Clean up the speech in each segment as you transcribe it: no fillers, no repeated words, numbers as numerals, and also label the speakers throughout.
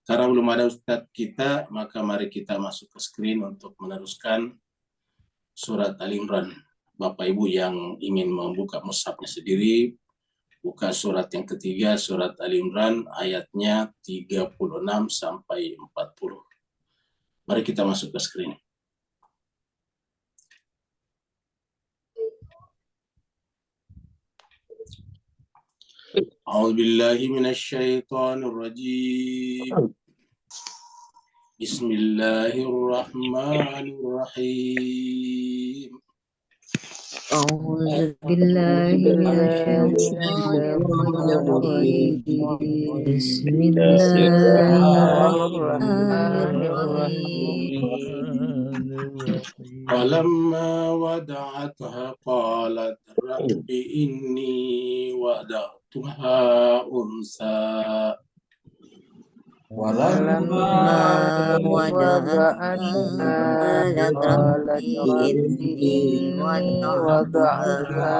Speaker 1: Karena belum ada Ustadz kita, maka mari kita masuk ke screen untuk meneruskan surat Ali Imran. Bapak Ibu yang ingin membuka mushafnya sendiri, buka surat yang ketiga, surat Ali Imran, ayatnya 36 sampai 40. Mari kita masuk ke screen. A'udzubillahi minasyaitonirrajim. Bismillahirrahmanirrahim.
Speaker 2: أعوذ بالله من الشيطان الرجيم بسم الله الرحمن الرحيم
Speaker 1: فلما ودعتها قالت رب إني وضعتها أنثى
Speaker 2: ولما وضعتها قالت ربي إني وضعتها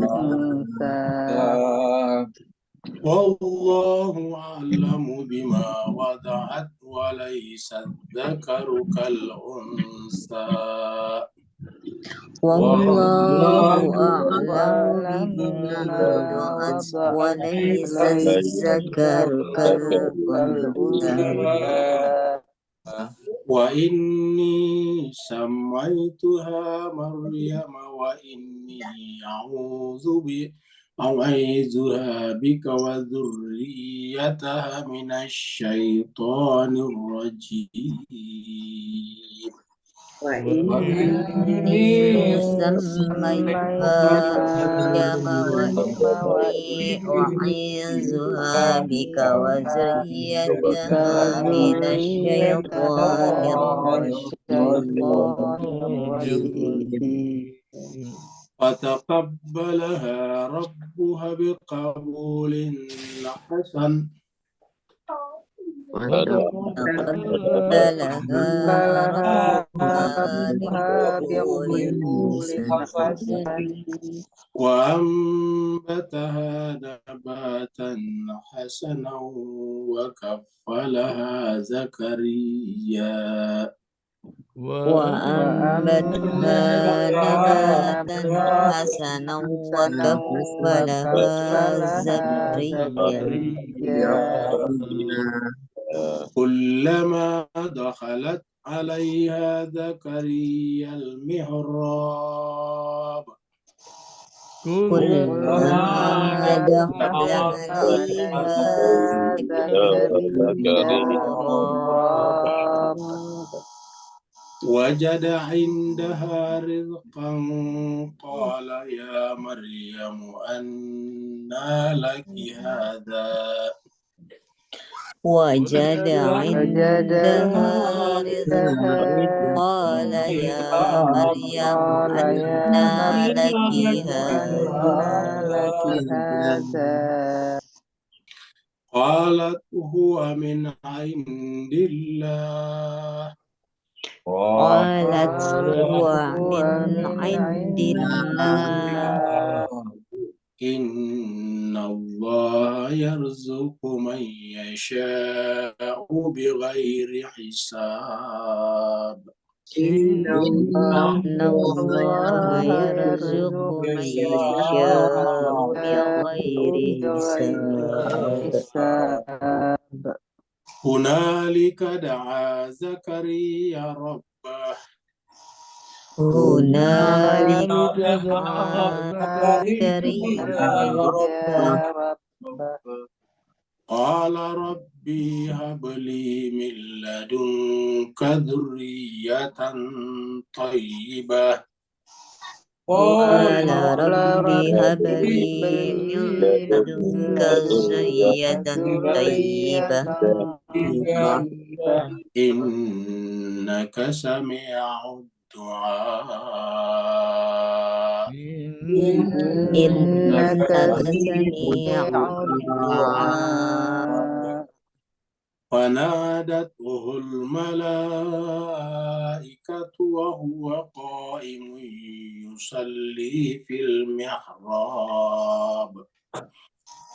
Speaker 2: أنثى
Speaker 1: والله أعلم بما وضعت وليس الذكر كالأنثى
Speaker 2: والله أعلم بما وضعت وليس الذكر كالأنثى
Speaker 1: وإني سميتها مريم وإني أعوذها بك وذريتها من الشيطان الرجيم
Speaker 2: وإني سميتها مريم وإني أعيذها بك وذريتها من الشيطان الرجيم
Speaker 1: فتقبلها ربها بقبول حسن وأنبتها نباتا حسنا وكفلها زكريا
Speaker 2: وأنبتها نباتا حسنا وكفلها زكريا
Speaker 1: كلما دخلت عليها زكريا المحراب
Speaker 2: كلما دخل عليها زكريا المحراب
Speaker 1: وجد عندها رزقا قال يا مريم أنى لك هذا
Speaker 2: وجد عندها رزقا قال يا مريم أنى لك هذا
Speaker 1: قالت هو من عند الله
Speaker 2: قالت هو من عند الله
Speaker 1: إن الله يرزق من يشاء بغير حساب
Speaker 2: إن الله يرزق من يشاء بغير حساب
Speaker 1: هنالك دعا زكريا ربه
Speaker 2: هنالك دعا زكريا ربه
Speaker 1: قال ربي هب لي من لدنك ذرية طيبة
Speaker 2: قال ربي هب لي من لدنك ذرية طيبة
Speaker 1: إنك سميع الدعاء
Speaker 2: إنك سميع الدعاء
Speaker 1: فنادته الملائكة وهو قائم يصلي في المحراب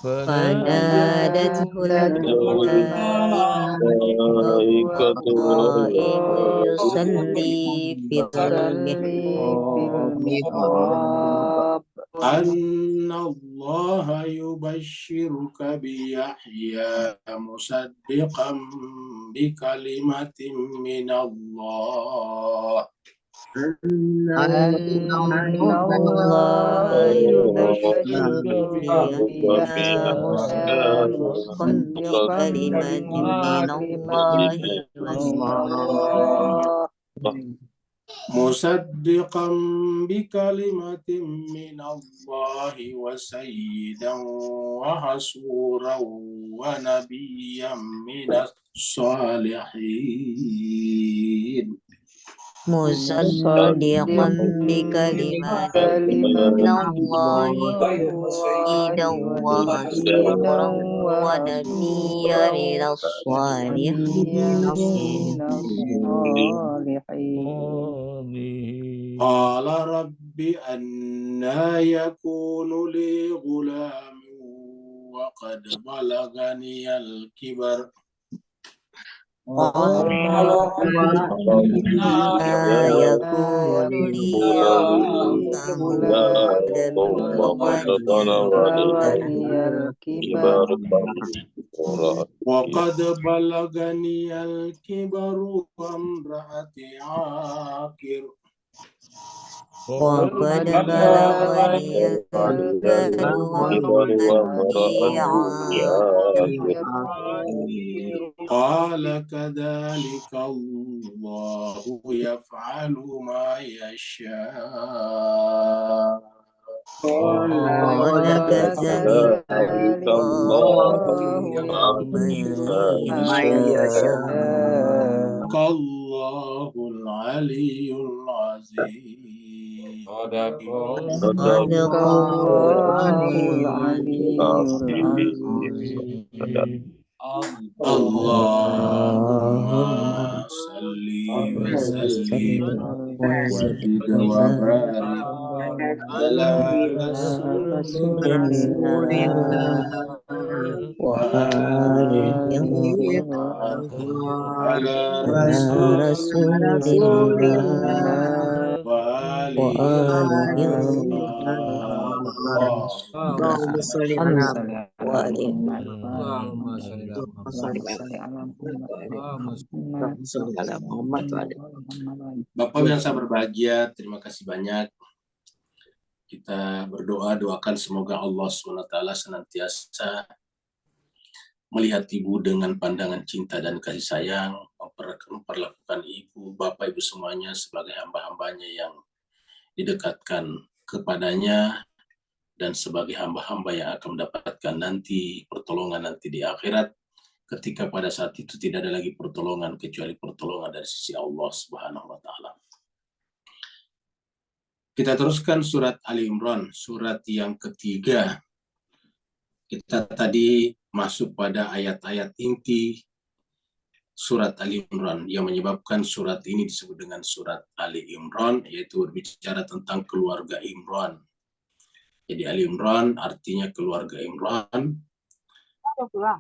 Speaker 2: فنادته الملائكة وهو قائم يصلي في المحراب
Speaker 1: أن الله يبشرك بيحيى مصدقا بكلمة من الله
Speaker 2: أن الله يبشرك بيحيى مصدقا بكلمة من الله
Speaker 1: مصدقا بكلمة من الله وسيدا وحسورا ونبيا من الصالحين
Speaker 2: مصدقا بكلمات من الله وسيدا وحسورا ونبيا من الصالحين
Speaker 1: قال رب أنى يكون لي غلام وقد بلغني الكبر
Speaker 2: قال ما يكون لي غلام وقد بلغني الكبر
Speaker 1: وقد بلغني الكبر وامرأتي عاقر
Speaker 2: وقد بلغني الكبر وامرأتي عاقر
Speaker 1: قال كذلك الله يفعل ما يشاء
Speaker 2: قال كذلك الله ما يشاء
Speaker 1: الله العلي العظيم
Speaker 2: صدق الله العلي العظيم
Speaker 1: اللهم
Speaker 2: اللهم
Speaker 1: صل
Speaker 2: وسلم
Speaker 1: وسلم وزد
Speaker 2: وبارك
Speaker 1: وبارك على رسول
Speaker 2: رسول
Speaker 1: الله
Speaker 2: الله وآله
Speaker 1: على
Speaker 2: على
Speaker 1: رسول
Speaker 2: رسول الله
Speaker 1: وآله
Speaker 2: وآله
Speaker 3: اللهم صل على
Speaker 2: محمد وآله
Speaker 1: Bapak yang saya berbahagia, terima kasih banyak. Kita doakan semoga Allah SWT senantiasa melihat ibu dengan pandangan cinta dan kasih sayang, memperlakukan ibu, bapak, ibu semuanya sebagai hamba-hambanya yang didekatkan kepadanya dan sebagai hamba-hamba yang akan mendapatkan nanti pertolongan nanti di akhirat, ketika pada saat itu tidak ada lagi pertolongan kecuali pertolongan dari sisi Allah Subhanahu wa Ta'ala. Kita teruskan surat Ali Imran, surat yang ketiga. Kita tadi masuk pada ayat-ayat inti surat Ali Imran yang menyebabkan surat ini disebut dengan surat Ali Imran, yaitu berbicara tentang keluarga Imran. Jadi Ali Imran artinya keluarga Imran.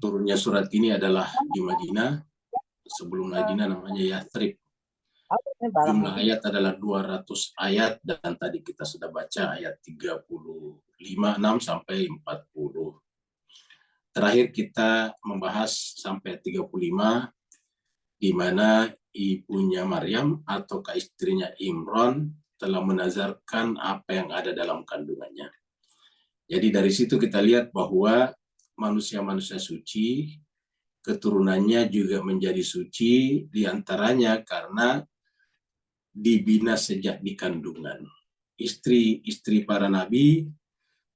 Speaker 1: Turunnya surat ini adalah di Madinah. Sebelum Madinah namanya Yathrib. Jumlah ayat adalah 200 ayat dan tadi kita sudah baca ayat 35, 6 sampai 40. Terakhir kita membahas sampai 35 di mana ibunya Maryam atau istrinya Imran telah menazarkan apa yang ada dalam kandungannya. Jadi dari situ kita lihat bahwa manusia-manusia suci, keturunannya juga menjadi suci, diantaranya karena dibina sejak di kandungan. Istri-istri para nabi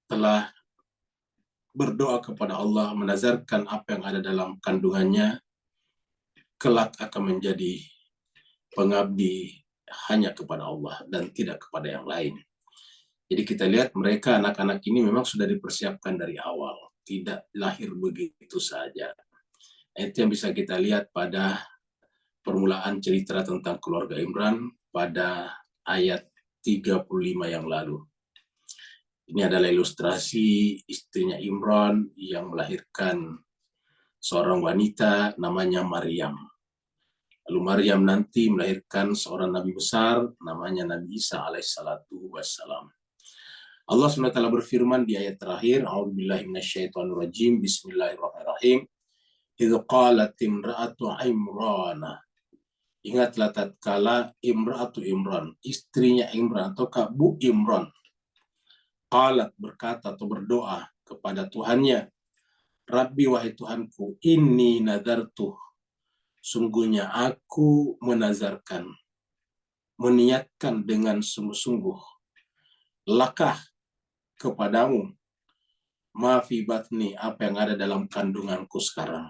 Speaker 1: telah berdoa kepada Allah, menazarkan apa yang ada dalam kandungannya, kelak akan menjadi pengabdi hanya kepada Allah dan tidak kepada yang lain. Jadi kita lihat mereka anak-anak ini memang sudah dipersiapkan dari awal, tidak lahir begitu saja. Itu yang bisa kita lihat pada permulaan cerita tentang keluarga Imran pada ayat 35 yang lalu. Ini adalah ilustrasi istrinya Imran yang melahirkan seorang wanita namanya Maryam. Lalu Maryam nanti melahirkan seorang nabi besar, namanya Nabi Isa alaihissalatu wassalam. Allah SWT berfirman di ayat terakhir, A'udzubillahi minasyaitonirrajim, Bismillahirrahmanirrahim. Idz qalat imra'atu Imran. Ingatlah tatkala Imra'atu Imran, istrinya Imran atau Bu Imran, qalat berkata atau berdoa kepada Tuhannya, Rabbi wahai Tuhanku, inni nadartu, sungguhnya aku menazarkan, meniatkan dengan sungguh-sungguh, lakah kepadamu, maafi batni, apa yang ada dalam kandunganku sekarang,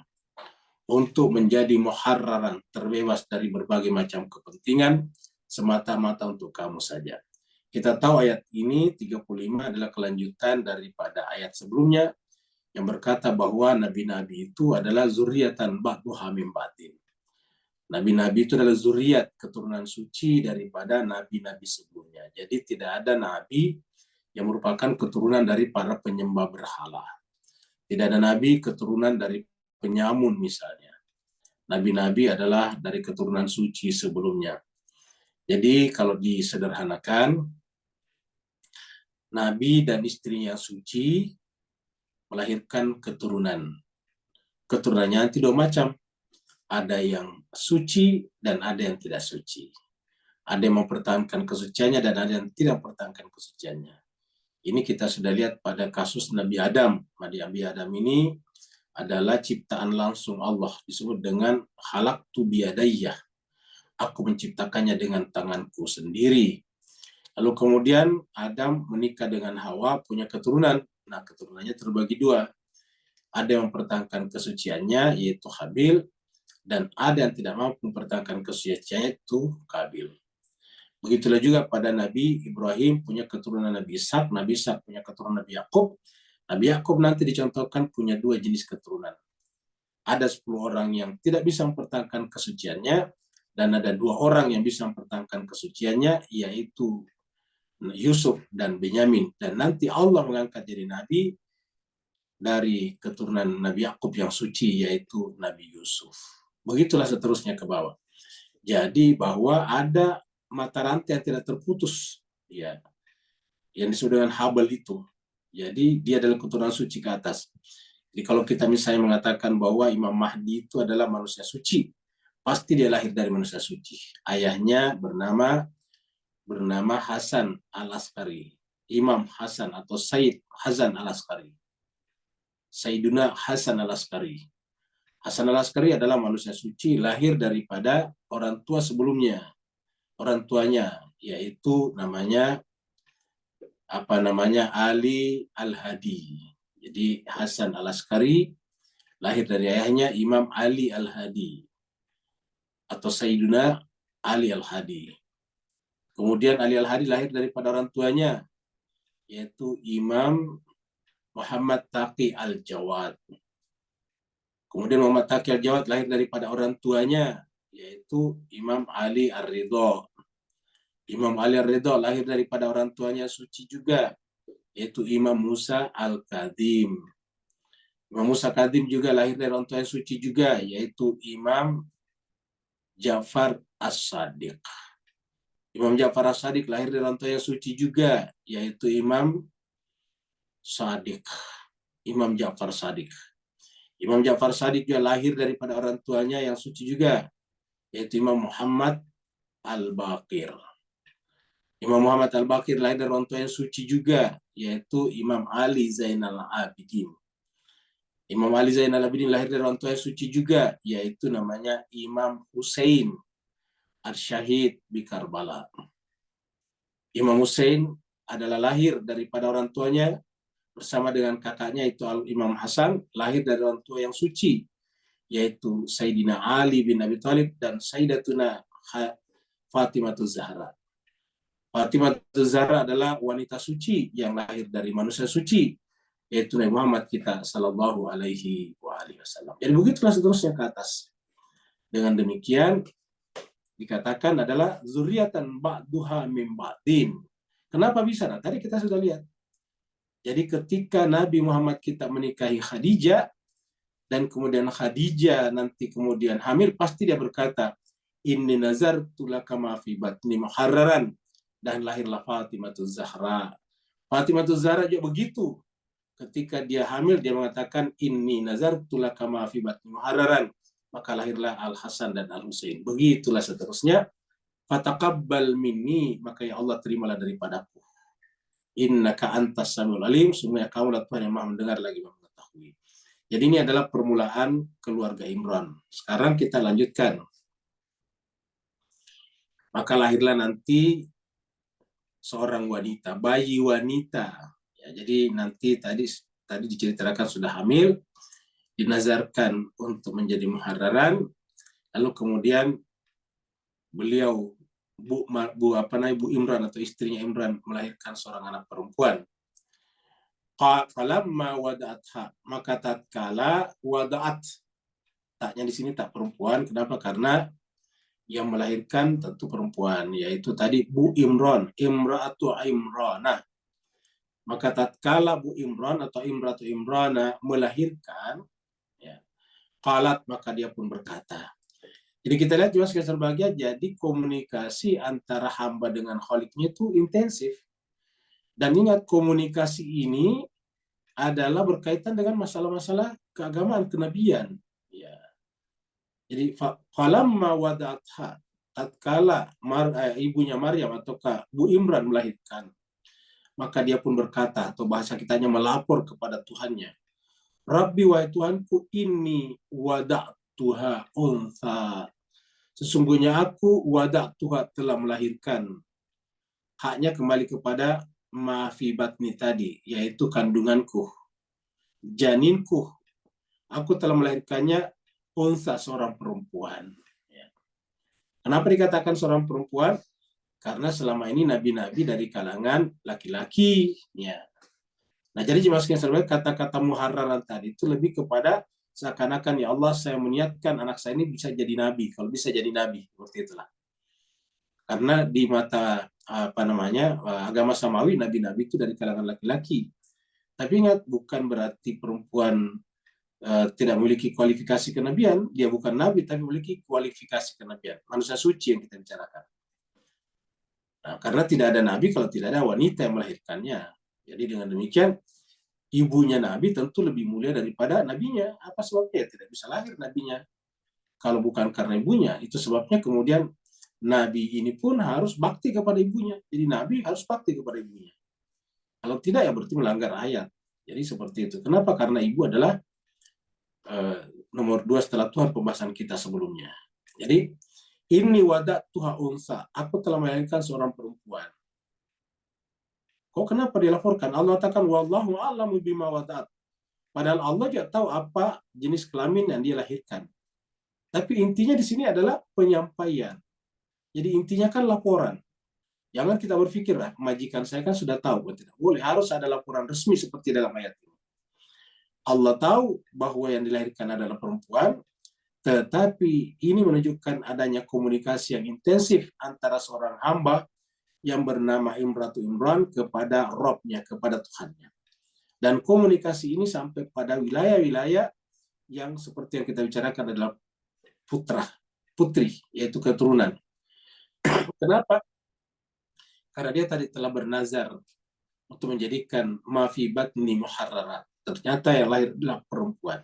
Speaker 1: untuk menjadi muharraran, terbebas dari berbagai macam kepentingan, semata-mata untuk kamu saja. Kita tahu ayat ini 35 adalah kelanjutan daripada ayat sebelumnya yang berkata bahwa nabi-nabi itu adalah zuriatan ba'duha min ba'din. Nabi-nabi itu adalah zuriat, keturunan suci daripada nabi-nabi sebelumnya. Jadi tidak ada nabi yang merupakan keturunan dari para penyembah berhala. Tidak ada nabi keturunan dari penyamun misalnya. Nabi-nabi adalah dari keturunan suci sebelumnya. Jadi kalau disederhanakan, nabi dan istrinya suci melahirkan keturunan. Keturunannya nanti dua macam. Ada yang suci dan ada yang tidak suci. Ada yang mempertahankan kesuciannya dan ada yang tidak mempertahankan kesuciannya. Ini kita sudah lihat pada kasus Nabi Adam. Nabi Adam ini adalah ciptaan langsung Allah, disebut dengan khalaqtu biyadayya. Aku menciptakannya dengan tanganku sendiri. Lalu kemudian Adam menikah dengan Hawa, punya keturunan. Nah, keturunannya terbagi dua. Ada yang mempertahankan kesuciannya, yaitu Habil, dan ada yang tidak mampu mempertahankan kesuciannya, itu Kabil. Begitulah juga pada Nabi Ibrahim punya keturunan Nabi Ishak, Nabi Ishak punya keturunan Nabi Yakub. Nabi Yakub nanti dicontohkan punya dua jenis keturunan. Ada 10 orang yang tidak bisa mempertahankan kesuciannya, dan ada 2 orang yang bisa mempertahankan kesuciannya, yaitu Yusuf dan Benyamin. Dan nanti Allah mengangkat jadi Nabi dari keturunan Nabi Yakub yang suci, yaitu Nabi Yusuf. Begitulah seterusnya ke bawah. Jadi bahwa ada mata rantai yang tidak terputus, ya, yang disebut dengan Habal itu. Jadi dia adalah keturunan suci ke atas. Jadi kalau kita misalnya mengatakan bahwa Imam Mahdi itu adalah manusia suci, pasti dia lahir dari manusia suci. Ayahnya bernama Hasan al-Askari, Imam Hasan atau Said Hasan al-Askari, Sayyiduna Hasan al-Askari. Hasan al-Askari adalah manusia suci, lahir daripada orang tua sebelumnya. Orang tuanya yaitu Ali al-Hadi. Jadi Hasan al-Askari lahir dari ayahnya Imam Ali al-Hadi atau Sayyiduna Ali al-Hadi. Kemudian Ali al-Hadi lahir daripada orang tuanya yaitu Imam Muhammad Taqi al-Jawad. Kemudian Muhammad Taqi al-Jawad lahir daripada orang tuanya yaitu Imam Ali ar-Ridha. Imam Ali ar-Ridha lahir daripada orang tuanya suci juga, yaitu Imam Musa al-Kadhim. Imam Musa al-Kadhim juga lahir dari orang tua yang suci juga, yaitu Imam Ja'far as-Sadiq. Imam Ja'far as-Sadiq lahir dari orang tua yang suci juga, yaitu Imam Sadiq. Imam Ja'far Sadiq. Imam Ja'far Sadiq juga lahir daripada orang tuanya yang suci juga, yaitu Imam Muhammad al-Baqir. Imam Muhammad al-Baqir lahir dari orang tua yang suci juga, yaitu Imam Ali Zainal Abidin. Imam Ali Zainal Abidin lahir dari orang tua yang suci juga, yaitu namanya Imam Hussein Ar-Syahid di Karbala. Imam Hussein adalah lahir daripada orang tuanya bersama dengan kakaknya itu Imam Hasan, lahir dari orang tua yang suci, yaitu Sayyidina Ali bin Abi Thalib dan Sayyidatuna Fatimah Zahra. Fatimah Zahra adalah wanita suci yang lahir dari manusia suci, yaitu Nabi Muhammad kita sallallahu alaihi wasallam. Jadi begitulah seterusnya ke atas. Dengan demikian dikatakan adalah zuriatan ba'duha min ba'din. Kenapa bisa? Nah, tadi kita sudah lihat. Jadi ketika Nabi Muhammad kita menikahi Khadijah dan kemudian Khadijah nanti kemudian hamil, pasti dia berkata, inni nazartu laka ma fi batni muharraran, dan lahirlah Fatimatuz Zahra. Fatimatuz Zahra juga begitu. Ketika dia hamil, dia mengatakan inni nazartu laka ma fi batni muharraran, maka lahirlah Al Hasan dan Al Husain. Begitulah seterusnya. Fataqabbal minni, maka ya Allah terimalah daripadaku. Innaka antas samiul alim, sungguhnya kaulah Tuhan yang Maha mendengar lagi Maha mengetahui. Jadi ini adalah permulaan keluarga Imran. Sekarang kita lanjutkan. Maka lahirlah nanti seorang wanita, bayi wanita. Ya, jadi nanti tadi diceritakan sudah hamil, dinazarkan untuk menjadi muharraran, lalu kemudian beliau Bu Imran atau istrinya Imran melahirkan seorang anak perempuan. Falamma wada'atha, maka tatkala wada'at, taknya di sini tak perempuan. Kenapa? Karena yang melahirkan tentu perempuan, yaitu tadi Bu Imran, Imra'atu Imrana. Maka tatkala Bu Imran atau Imra'atu Imrana melahirkan, ya, qalat, maka dia pun berkata. Jadi kita lihat juga sekalian berbahagia, jadi komunikasi antara hamba dengan Khaliknya itu intensif. Dan ingat, komunikasi ini adalah berkaitan dengan masalah-masalah keagamaan, kenabian. Ya. Jadi falamma wada'atha, tatkala ibunya Maryam atau Bu Imran melahirkan, maka dia pun berkata, atau bahasa kitanya melapor kepada Tuhannya, Rabbi, wahai Tuhanku, inni wada'tuha untha, sesungguhnya aku wada'tuha telah melahirkan. Haknya kembali kepada maafi batni tadi, yaitu kandunganku, janinku. Aku telah melahirkannya unsa, seorang perempuan. Ya. Kenapa dikatakan seorang perempuan? Karena selama ini nabi-nabi dari kalangan laki-laki. Ya. Nah, jadi jemaah kata-kata muharraran tadi itu lebih kepada seakan-akan, ya Allah, saya meniatkan anak saya ini bisa jadi nabi, kalau bisa jadi nabi, seperti itulah. Karena di mata agama Samawi, nabi-nabi itu dari kalangan laki-laki. Tapi ingat, bukan berarti perempuan tidak memiliki kualifikasi kenabian. Dia bukan nabi, tapi memiliki kualifikasi kenabian. Manusia suci yang kita bicarakan. Nah, karena tidak ada nabi kalau tidak ada wanita yang melahirkannya. Jadi dengan demikian, ibunya nabi tentu lebih mulia daripada nabinya. Apa sebabnya? Tidak bisa lahir nabinya kalau bukan karena ibunya. Itu sebabnya kemudian nabi ini pun harus bakti kepada ibunya. Jadi nabi harus bakti kepada ibunya. Kalau tidak, ya berarti melanggar ayat. Jadi seperti itu. Kenapa? Karena ibu adalah nomor 2 setelah Tuhan, pembahasan kita sebelumnya. Jadi ini wada'tuha unsa, aku telah melahirkan seorang perempuan. Kok kenapa dilaporkan? Allah katakan wallahu a'lamu bima wada'at. Padahal Allah juga tahu apa jenis kelamin yang dia lahirkan. Tapi intinya di sini adalah penyampaian. Jadi intinya kan laporan. Jangan kita berpikir, majikan saya kan sudah tahu. Tidak boleh, harus ada laporan resmi seperti dalam ayat ini. Allah tahu bahwa yang dilahirkan adalah perempuan, tetapi ini menunjukkan adanya komunikasi yang intensif antara seorang hamba yang bernama Imratu Imran kepada Robnya, kepada Tuhannya. Dan komunikasi ini sampai pada wilayah-wilayah yang seperti yang kita bicarakan adalah putri, yaitu keturunan. Kenapa? Karena dia tadi telah bernazar untuk menjadikan maafi batni muharrarat. Ternyata yang lahir adalah perempuan.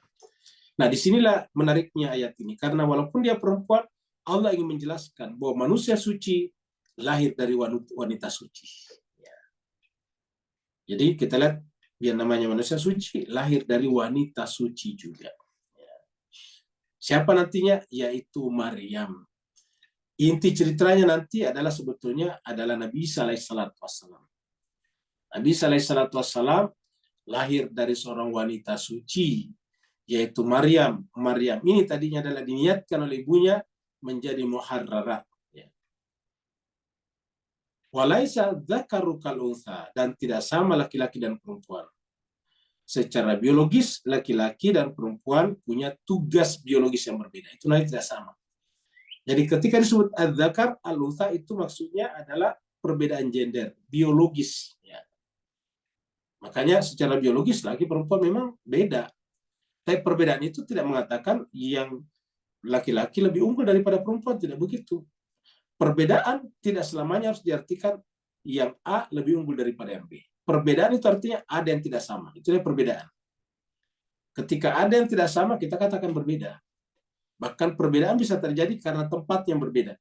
Speaker 1: Nah, disinilah menariknya ayat ini. Karena walaupun dia perempuan, Allah ingin menjelaskan bahwa manusia suci lahir dari wanita suci. Ya. Jadi kita lihat, yang namanya manusia suci lahir dari wanita suci juga. Ya. Siapa nantinya? Yaitu Maryam. Inti ceritanya nanti adalah sebetulnya adalah Nabi Isa alaihissalatu wassalam. Nabi Isa alaihissalatu wassalam lahir dari seorang wanita suci, yaitu Maryam. Maryam ini tadinya adalah diniatkan oleh ibunya menjadi muharrarat. Ya. Walaisa dzakaru kal unsa, dan tidak sama laki-laki dan perempuan. Secara biologis, laki-laki dan perempuan punya tugas biologis yang berbeda. Itu nanti tidak sama. Jadi ketika disebut adzakar al-unsa, itu maksudnya adalah perbedaan gender, biologis. Ya. Makanya secara biologis laki perempuan memang beda. Tapi perbedaan itu tidak mengatakan yang laki-laki lebih unggul daripada perempuan, tidak begitu. Perbedaan tidak selamanya harus diartikan yang A lebih unggul daripada yang B. Perbedaan itu artinya ada yang tidak sama. Itulah perbedaan. Ketika ada yang tidak sama, kita katakan berbeda. Bahkan perbedaan bisa terjadi karena tempat yang berbeda.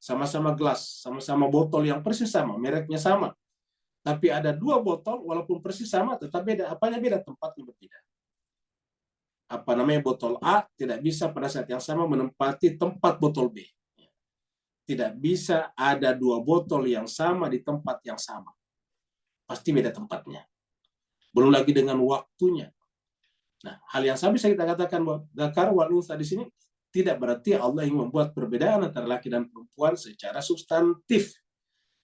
Speaker 1: Sama-sama gelas, sama-sama botol yang persis sama, mereknya sama. Tapi ada dua botol, walaupun persis sama, tetap beda. Apanya beda? Tempatnya berbeda. Apa namanya, botol A tidak bisa pada saat yang sama menempati tempat botol B. Tidak bisa ada dua botol yang sama di tempat yang sama. Pasti beda tempatnya. Belum lagi dengan waktunya. Nah, hal yang sama bisa kita katakan bahwa dzakar wal unsa di sini tidak berarti Allah ingin membuat perbedaan antara laki dan perempuan secara substantif.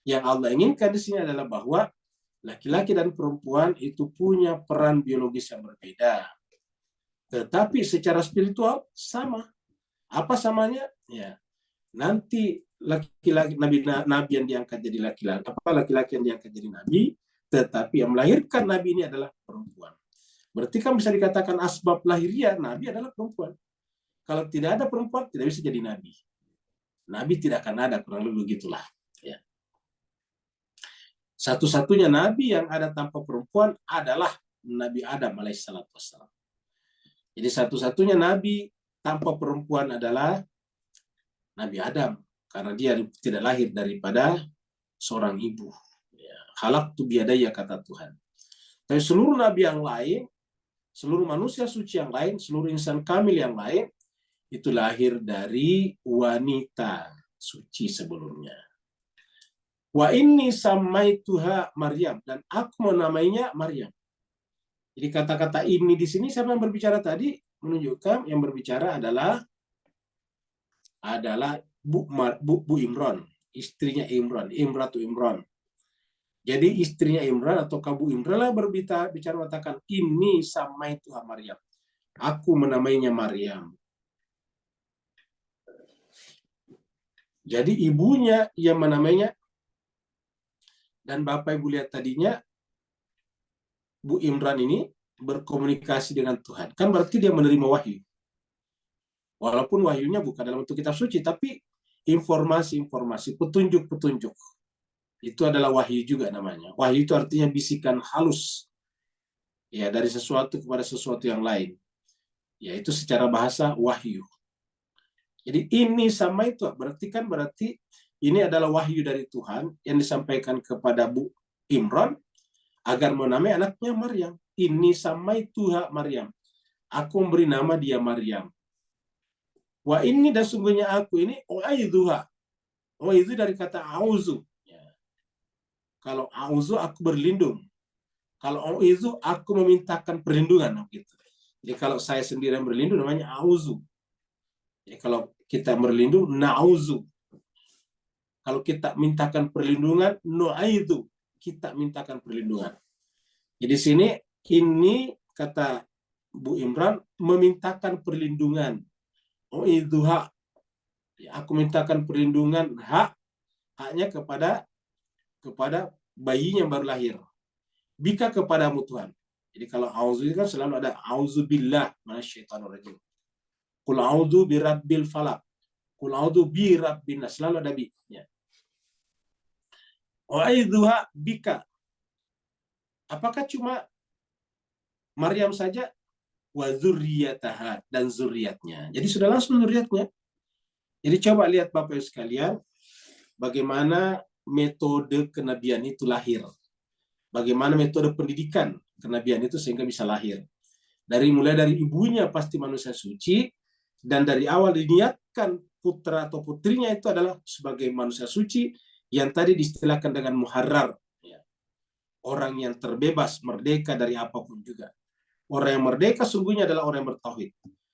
Speaker 1: Yang Allah inginkan di sini adalah bahwa laki-laki dan perempuan itu punya peran biologis yang berbeda. Tetapi secara spiritual sama. Apa samanya? Ya, nanti laki-laki nabi yang diangkat jadi laki-laki yang diangkat jadi nabi, tetapi yang melahirkan nabi ini adalah perempuan. Berarti kan bisa dikatakan asbab lahiriah nabi adalah perempuan. Kalau tidak ada perempuan, tidak bisa jadi nabi. Nabi tidak akan ada, kurang lebih begitulah. Ya. Satu-satunya nabi yang ada tanpa perempuan adalah Nabi Adam alaihissalatu wassalam. Jadi satu-satunya nabi tanpa perempuan adalah Nabi Adam, karena dia tidak lahir daripada seorang ibu. Ya. Khalaqtu biyadaya, kata Tuhan. Tapi seluruh nabi yang lain, seluruh manusia suci yang lain, seluruh insan kamil yang lain, itu lahir dari wanita suci sebelumnya. Wa inni samaituha Maryam, dan aku menamainya Maryam. Jadi kata-kata ini di sini siapa yang berbicara tadi? Menunjukkan yang berbicara adalah Bu Imran, istrinya Imran, Imratu Imran. Jadi istrinya Imran atau Kabu Imran lah bicara mengatakan ini samaituha Maryam. Aku menamainya Maryam. Jadi ibunya yang menamainya, dan Bapak Ibu lihat tadinya Bu Imran ini berkomunikasi dengan Tuhan. Kan berarti dia menerima wahyu. Walaupun wahyunya bukan dalam bentuk kitab suci, tapi informasi-informasi, petunjuk-petunjuk. Itu adalah wahyu juga namanya. Wahyu itu artinya bisikan halus. Ya, dari sesuatu kepada sesuatu yang lain. Yaitu secara bahasa wahyu. Jadi ini sama itu berarti ini adalah wahyu dari Tuhan yang disampaikan kepada Bu Imran agar menamai anaknya Maryam. Ini sama itu Maryam. Aku memberi nama dia Maryam. Wa ini dan sungguhnya aku ini oaidzuha. Oaidzu dari kata auzu. Ya. Kalau auzu aku berlindung. Kalau oaidzu aku memintakan perlindungan. Gitu. Jadi kalau saya sendiri yang berlindung namanya auzu. Jadi kalau kita berlindung, na'uzu. Kalau kita mintakan perlindungan, nu'aidzu. Kita mintakan perlindungan. Jadi sini, ini kata Bu Imran, memintakan perlindungan. U'idzuha. Ya, aku mintakan perlindungan haknya kepada bayinya yang baru lahir. Bika kepadamu Tuhan. Jadi kalau auzu kan selalu ada auzubillah minasyaitonirrajim. Qul a'udzu birabbil falaq. Qul a'udzu birabbin nas. Selalu ada bi. Ya. Wa'idzuha bika. Apakah cuma Maryam saja? Wa dzurriyyataha, dan zuriatnya. Jadi sudah langsung zuriatnya. Jadi coba lihat Bapak Ibu sekalian, bagaimana metode kenabian itu lahir. Bagaimana metode pendidikan kenabian itu sehingga bisa lahir. Mulai dari ibunya pasti manusia suci, dan dari awal diniatkan putra atau putrinya itu adalah sebagai manusia suci yang tadi diistilahkan dengan muharrar. Ya. Orang yang terbebas, merdeka dari apapun juga. Orang yang merdeka sungguhnya adalah orang yang bertauhid.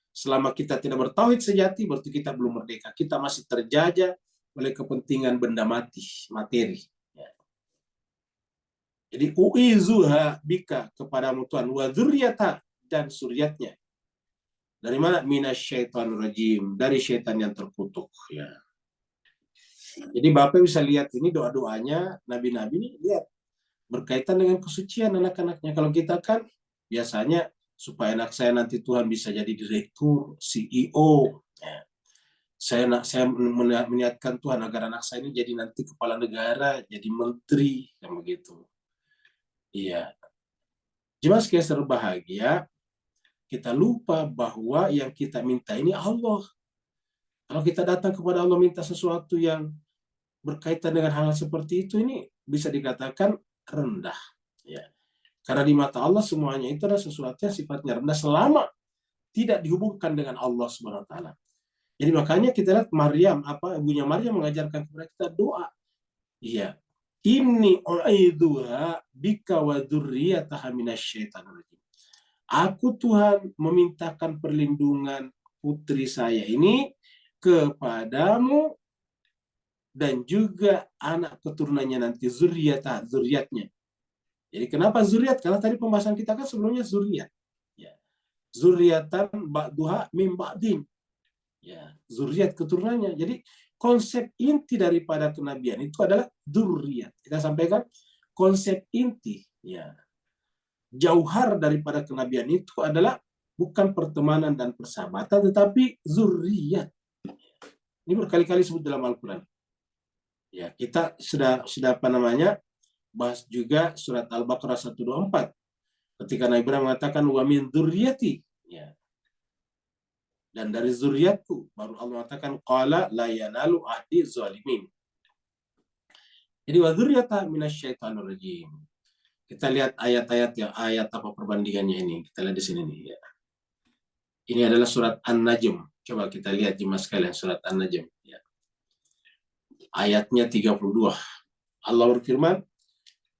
Speaker 1: Selama kita tidak bertauhid sejati, berarti kita belum merdeka. Kita masih terjajah oleh kepentingan benda mati, materi. Ya. Jadi u'izuha bika kepadamu Tuhan, wa dzurriyyata, dan suriatnya. Dari mana? Minasyaitonirrajim, dari syaitan yang terkutuk. Ya. Jadi Bapak bisa lihat ini doa-doanya Nabi-Nabi ini, lihat berkaitan dengan kesucian anak-anaknya. Kalau kita kan biasanya supaya anak saya nanti Tuhan bisa jadi direktur, CEO. Ya. saya meniatkan Tuhan agar anak saya ini jadi nanti kepala negara, jadi menteri, yang begitu. Iya. Jemaah sekalian berbahagia, kita lupa bahwa yang kita minta ini Allah. Kalau kita datang kepada Allah minta sesuatu yang berkaitan dengan hal seperti itu, ini bisa dikatakan rendah. Ya. Karena di mata Allah semuanya itu adalah sesuatu yang sifatnya rendah selama tidak dihubungkan dengan Allah Subhanahu wa taala. Jadi makanya kita lihat Maryam, ibunya Maryam mengajarkan kepada kita doa. Iya. Inni u'idzuha bika wa dzurriyyataha minasyaitonir rajim. Aku Tuhan memintakan perlindungan putri saya ini kepadamu dan juga anak keturunannya nanti, zuriatnya. Jadi kenapa zuriat? Karena tadi pembahasan kita kan sebelumnya zuriat. Ya. Zuriatan ba'duha min ba'din. Ya, zuriat keturunannya. Jadi konsep inti daripada kenabian itu adalah zuriat. Kita sampaikan konsep inti, ya. Jauhar daripada kenabian itu adalah bukan pertemanan dan persahabatan, tetapi zuriat. Ini berkali-kali disebut dalam Al-Quran. Ya, kita sudah bahas juga surat Al-Baqarah 124. Ketika Nabi Ibrahim mengatakan wa min dzurriyyati, ya. Dan dari zuriatku, baru Allah mengatakan qala la yanalu ahdi zalimin. Jadi wa dzurriyyata minasyaitonir rajim. Kita lihat ayat-ayat perbandingannya ini. Kita lihat di sini nih, ya. Ini adalah surat An-Najm. Coba kita lihat jemaah sekalian surat An-Najm, ya. Ayatnya 32. Allah berfirman,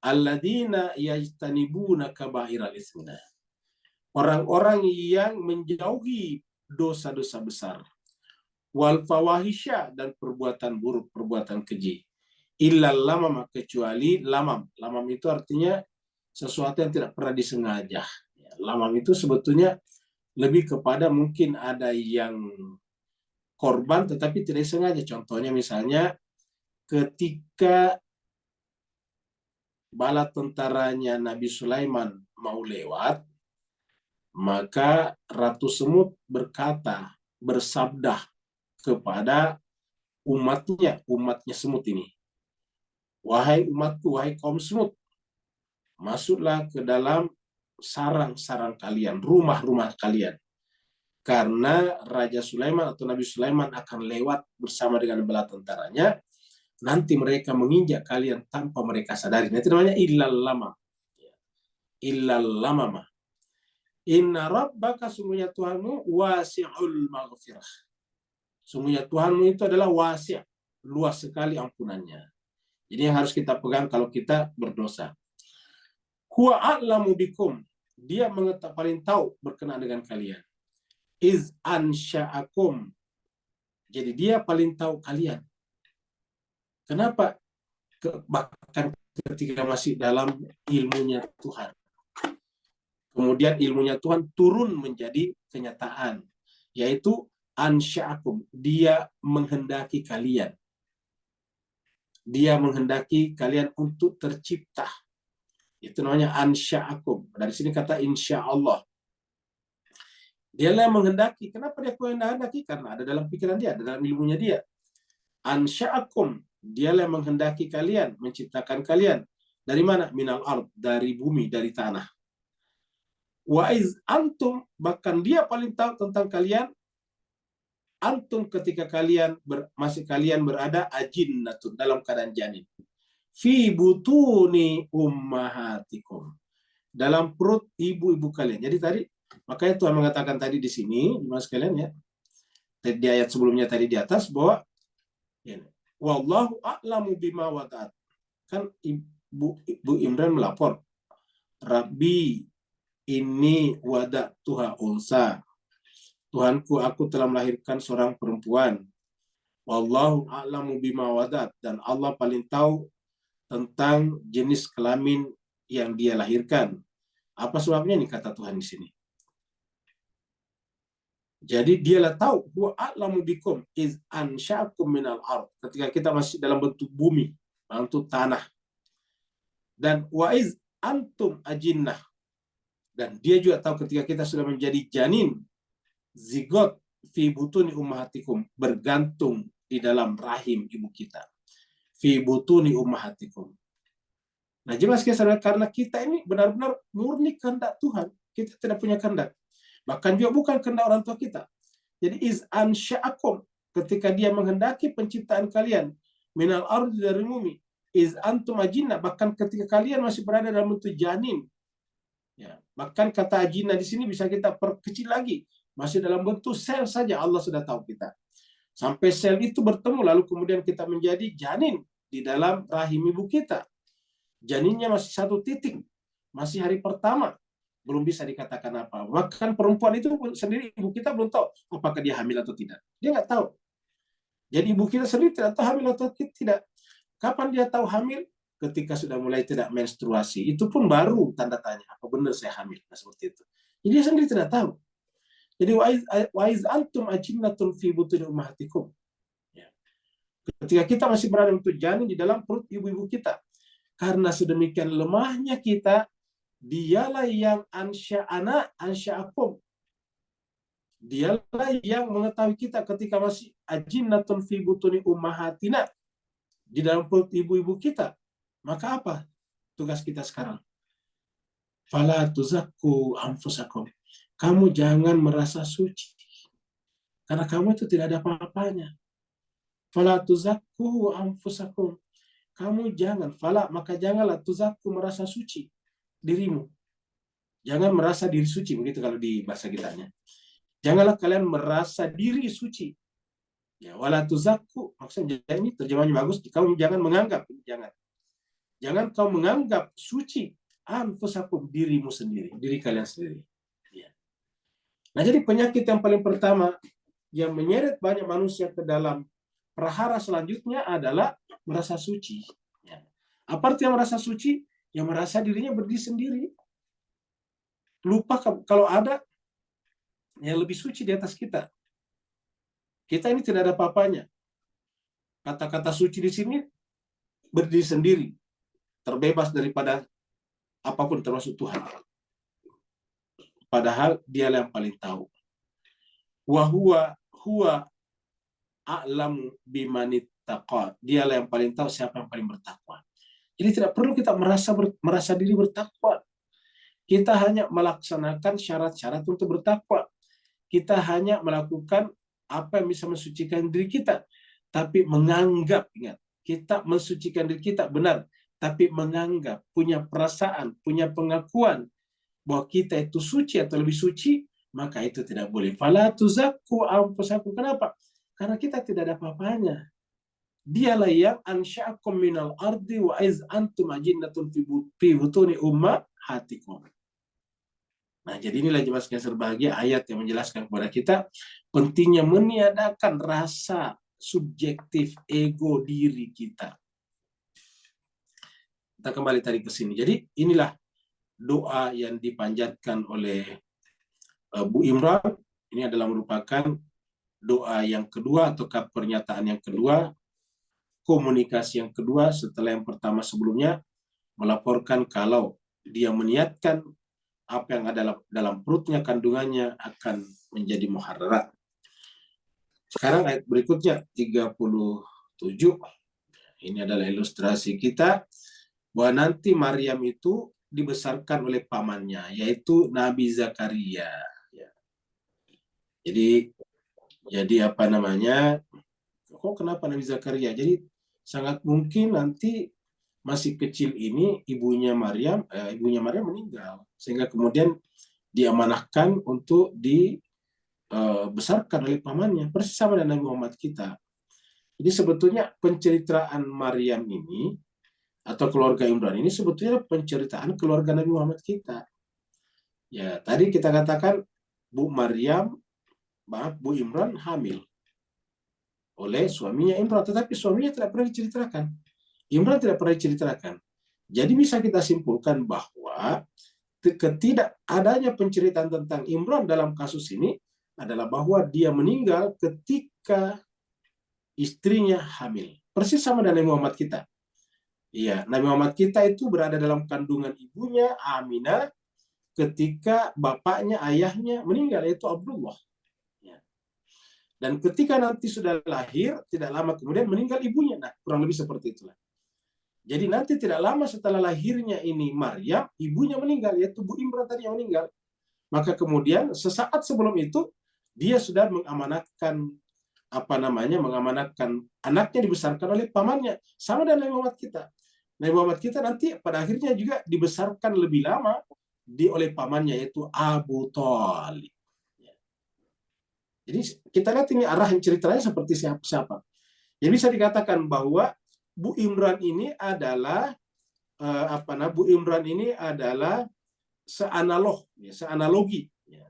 Speaker 1: alladzina yajtanibuna kaba'iral itsmi. Orang-orang yang menjauhi dosa-dosa besar, wal fawahisya, dan perbuatan buruk, perbuatan keji, illal lamam, kecuali lamam. Lamam itu artinya sesuatu yang tidak pernah disengaja. Lamam itu sebetulnya lebih kepada mungkin ada yang korban tetapi tidak disengaja. Contohnya misalnya ketika bala tentaranya Nabi Sulaiman mau lewat, maka Ratu Semut bersabda kepada umatnya semut ini, wahai umatku, wahai kaum semut, masuklah ke dalam sarang-sarang kalian, rumah-rumah kalian, karena Raja Sulaiman atau Nabi Sulaiman akan lewat bersama dengan bala tentaranya, nanti mereka menginjak kalian tanpa mereka sadari. Itu namanya illal lamam. Illal lamamah. Inna rabbaka, sungguhnya Tuhanmu, wasi'ul maghfirah. Sungguhnya Tuhanmu itu adalah wasi', luas sekali ampunannya. Jadi yang harus kita pegang kalau kita berdosa. Huwa a'lamu bikum, dia paling tahu berkenaan dengan kalian. Iz ansha'akum, jadi dia paling tahu kalian. Kenapa? Bahkan ketika masih dalam ilmunya Tuhan. Kemudian ilmunya Tuhan turun menjadi kenyataan, yaitu ansya'akum, dia menghendaki kalian. Dia menghendaki kalian untuk tercipta. Itu namanya ansya'akum. Dari sini kata insyaallah. Dialah yang menghendaki. Kenapa dia menghendaki? Karena ada dalam pikiran dia, ada dalam ilmunya dia. Ansya'akum, dialah yang menghendaki kalian, menciptakan kalian. Dari mana? Minal ard, dari bumi, dari tanah. Wa iz antum, bahkan dia paling tahu tentang kalian, antum ketika kalian masih kalian berada ajinnatun, dalam keadaan janin, fi butuni ummahatikum, dalam perut ibu-ibu kalian. Jadi tadi makanya Tuhan mengatakan tadi di sini, Mas kalian ya, di ayat sebelumnya tadi di atas bahwa ini, wallahu a'lamu bima wada'at. Kan Ibu Imran melapor, Rabbi ini wadah Tuhan unsa. Tuhanku, aku telah melahirkan seorang perempuan. Wallahu a'lamu bima wadat, dan Allah paling tahu tentang jenis kelamin yang dia lahirkan. Apa sebabnya nih kata Tuhan di sini? Jadi dialah tahu, huwa a'lamu bikum iz ansya'akum minal ard, ketika kita masih dalam bentuk bumi, bentuk tanah. Dan wa iz antum ajinnah, dan dia juga tahu ketika kita sudah menjadi janin, zigot, fi butuni ummahatikum, bergantung di dalam rahim ibu kita. Fi butuni ummahatikum. Nah, jelas karena kita ini benar-benar murni kehendak Tuhan. Kita tidak punya kehendak. Bahkan juga bukan kehendak orang tua kita. Jadi iz ansha'akum, ketika dia menghendaki penciptaan kalian minal ardi, dari bumi, iz antum ajinna, bahkan ketika kalian masih berada dalam bentuk janin. Ya, bahkan kata ajinna di sini bisa kita perkecil lagi, masih dalam bentuk sel saja Allah sudah tahu kita. Sampai sel itu bertemu lalu kemudian kita menjadi janin di dalam rahim ibu kita. Janinnya masih 1 titik, masih hari pertama, belum bisa dikatakan apa. Bahkan perempuan itu sendiri, ibu kita belum tahu apakah dia hamil atau tidak. Dia nggak tahu. Jadi ibu kita sendiri tidak tahu hamil atau tidak. Kapan dia tahu hamil? Ketika sudah mulai tidak menstruasi. Itu pun baru tanda tanya, apa benar saya hamil? Nah, seperti itu. Jadi dia sendiri tidak tahu. Jadi wa iz antum ajinnatun fi butuni ummahatikum. Ya. Ketika kita masih berada untuk janin di dalam perut ibu-ibu kita. Karena sedemikian lemahnya kita, dialah yang ansha'akum. Dialah yang mengetahui kita ketika masih ajinnatun fi butuni ummahatina, di dalam perut ibu-ibu kita. Maka apa tugas kita sekarang? Fala tuzakku anfusakum. Kamu jangan merasa suci. Karena kamu itu tidak ada apa-apanya. Fala tuzakku anfusakum. Kamu jangan, maka janganlah tuzakku, merasa suci dirimu. Jangan merasa diri suci, begitu kalau di bahasa kitanya. Janganlah kalian merasa diri suci. Ya, wala tuzakku, maksudnya ini terjemahannya bagus. Kamu jangan menganggap, jangan kau menganggap suci anfusakum, dirimu sendiri, diri kalian sendiri. Ya. Nah, jadi penyakit yang paling pertama yang menyeret banyak manusia ke dalam prahara selanjutnya adalah merasa suci. Ya. Apa artinya merasa suci? Yang merasa dirinya berdiri sendiri. Lupa kalau ada yang lebih suci di atas kita. Kita ini tidak ada apa-apanya. Kata-kata suci di sini berdiri sendiri, terbebas daripada apapun termasuk Tuhan. Padahal dialah yang paling tahu. Wa huwa a'lamu bimanittaqa. Dialah yang paling tahu siapa yang paling bertakwa. Jadi tidak perlu kita merasa diri bertakwa. Kita hanya melaksanakan syarat-syarat untuk bertakwa. Kita hanya melakukan apa yang bisa mensucikan diri kita. Tapi menganggap, ingat, kita mensucikan diri kita benar. Tapi menganggap, punya perasaan, punya pengakuan bahwa kita itu suci atau lebih suci, maka itu tidak boleh. Fala tuzakku anfusakum. Kenapa? Karena kita tidak ada apa-apanya. Dialah yang ansha'akum minal ardi wa iz antum ajinnatun fi butuni ummahatikum. Nah, jadi inilah jemaah sekalian berbahagia, ayat yang menjelaskan kepada kita pentingnya meniadakan rasa subjektif ego diri kita. Kita kembali tadi ke sini. Jadi inilah doa yang dipanjatkan oleh Bu Imran. Ini adalah merupakan doa yang kedua atau pernyataan yang kedua, komunikasi yang kedua setelah yang pertama sebelumnya melaporkan kalau dia meniatkan apa yang ada dalam perutnya, kandungannya akan menjadi muharrarat. Sekarang ayat berikutnya 37. Ini adalah ilustrasi kita bahwa nanti Maryam itu dibesarkan oleh pamannya, yaitu Nabi Zakaria. Jadi apa namanya? Kok kenapa Nabi Zakaria? Jadi sangat mungkin nanti masih kecil ini ibunya Maryam meninggal, sehingga kemudian diamanahkan untuk dibesarkan oleh pamannya, persis sama dengan Nabi Muhammad kita. Jadi sebetulnya penceritaan Maryam ini atau keluarga Imran ini sebetulnya penceritaan keluarga Nabi Muhammad kita. Ya, tadi kita katakan Bu Imran hamil oleh suaminya Imran, tetapi suaminya tidak pernah diceritakan. Imran tidak pernah diceritakan. Jadi bisa kita simpulkan bahwa ketidakadanya penceritaan tentang Imran dalam kasus ini adalah bahwa dia meninggal ketika istrinya hamil. Persis sama dengan Nabi Muhammad kita. Iya, Nabi Muhammad kita itu berada dalam kandungan ibunya Aminah ketika bapaknya, ayahnya meninggal, yaitu Abdullah. Ya. Dan ketika nanti sudah lahir, tidak lama kemudian meninggal ibunya. Nah, kurang lebih seperti itulah. Jadi nanti tidak lama setelah lahirnya ini Maryam, ibunya meninggal, yaitu Bu Imran tadi yang meninggal. Maka kemudian sesaat sebelum itu dia sudah mengamanatkan mengamanatkan anaknya dibesarkan oleh pamannya, sama dengan Nabi Muhammad kita. Nabi Muhammad kita nanti pada akhirnya juga dibesarkan lebih lama oleh pamannya, yaitu Abu Thalib. Jadi kita lihat ini arah ceritanya seperti siapa. Ya bisa dikatakan bahwa Bu Imran ini adalah Bu Imran ini adalah seanalogi, ya.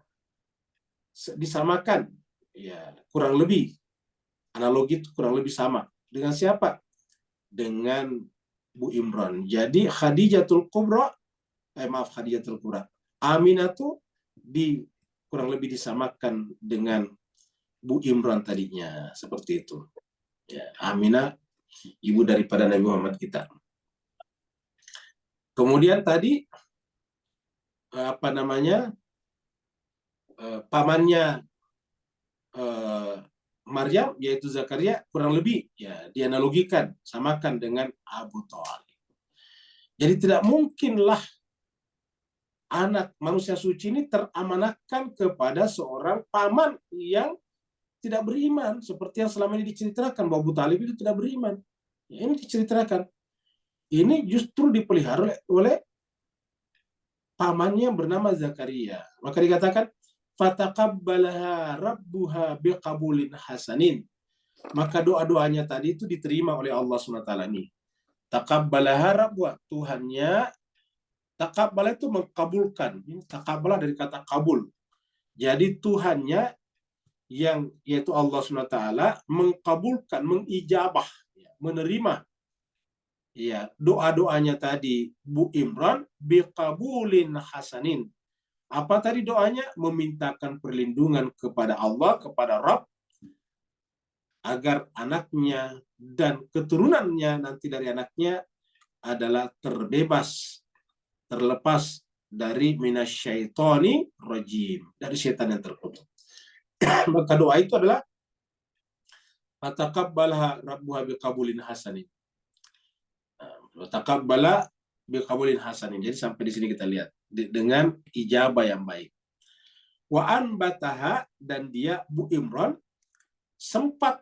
Speaker 1: Disamakan, ya, kurang lebih analogi itu kurang lebih sama dengan siapa? Dengan Bu Imran. Jadi Khadijatul Kubra, Aminah tuh kurang lebih disamakan dengan Bu Imran tadinya, seperti itu. Ya, Aminah ibu daripada Nabi Muhammad kita. Kemudian tadi pamannya Maryam yaitu Zakaria kurang lebih ya dianalogikan, samakan dengan Abu Thalib. Jadi tidak mungkinlah anak manusia suci ini teramanahkan kepada seorang paman yang tidak beriman, seperti yang selama ini diceritakan bahwa Abu Thalib itu tidak beriman. Ya, ini diceritakan. Ini justru dipelihara oleh pamannya yang bernama Zakaria. Maka dikatakan fataqabbalaha rabbuha biqabulin hasanin. Maka doa-doanya tadi itu diterima oleh Allah SWT nih. Taqabbalaha rabbuha, Tuhannya. Taqabbala itu mengkabulkan. Taqabbala dari kata kabul. Jadi Tuhannya yang yaitu Allah SWT mengkabulkan, mengijabah, menerima ya doa-doanya tadi Bu Imran biqabulin hasanin. Apa tadi doanya? Memintakan perlindungan kepada Allah, kepada Rabb, agar anaknya dan keturunannya nanti dari anaknya adalah terlepas dari minasyaitoni rajim, dari setan yang terkutuk. Maka doa itu adalah fataqabbalaha rabbuha biqabulin hasanin. Fataqabbala biqabulin hasanin. Jadi sampai di sini kita lihat dengan ijabah yang baik. Wa anbataha, dan dia Bu Imran sempat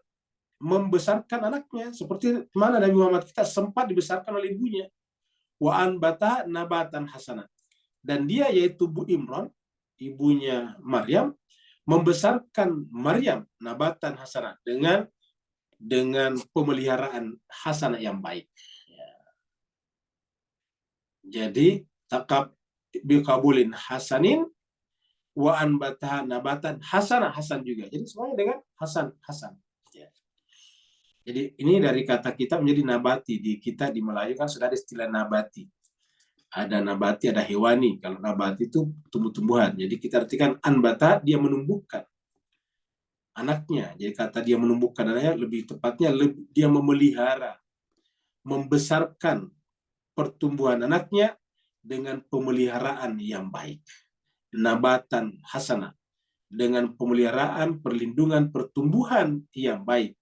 Speaker 1: membesarkan anaknya seperti mana Nabi Muhammad kita sempat dibesarkan oleh ibunya. Wa anbataha nabatan hasanah. Dan dia yaitu Bu Imran, ibunya Maryam, membesarkan Maryam nabatan hasanah dengan pemeliharaan hasanah yang baik. Jadi takab biqabulin hasanin wa anbataha nabatan hasanah, hasan juga. Jadi semuanya dengan hasan. Ya. Jadi ini dari kata kita menjadi nabati. Di kita di Melayu kan sudah ada istilah nabati. Ada nabati, ada hewani. Kalau nabati itu tumbuh-tumbuhan. Jadi kita artikan anbata, dia menumbuhkan anaknya. Jadi kata dia menumbuhkan anaknya lebih tepatnya dia memelihara, membesarkan pertumbuhan anaknya dengan pemeliharaan yang baik. Nabatan hasanah, dengan pemeliharaan, perlindungan, pertumbuhan yang baik.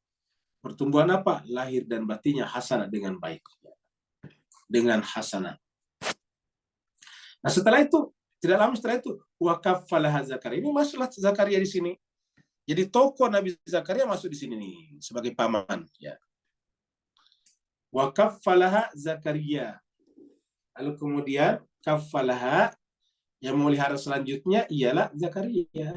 Speaker 1: Pertumbuhan apa? Lahir dan batinnya hasanah, dengan baik. Dengan hasanah. Nah setelah itu, tidak lama setelah itu, wakafalah Zakaria. Ini masuklah Zakaria di sini. Jadi tokoh Nabi Zakaria masuk di sini nih sebagai paman. Ya. Wakafalah Zakaria. Lalu kemudian kafalah yang memelihara selanjutnya ialah Zakaria.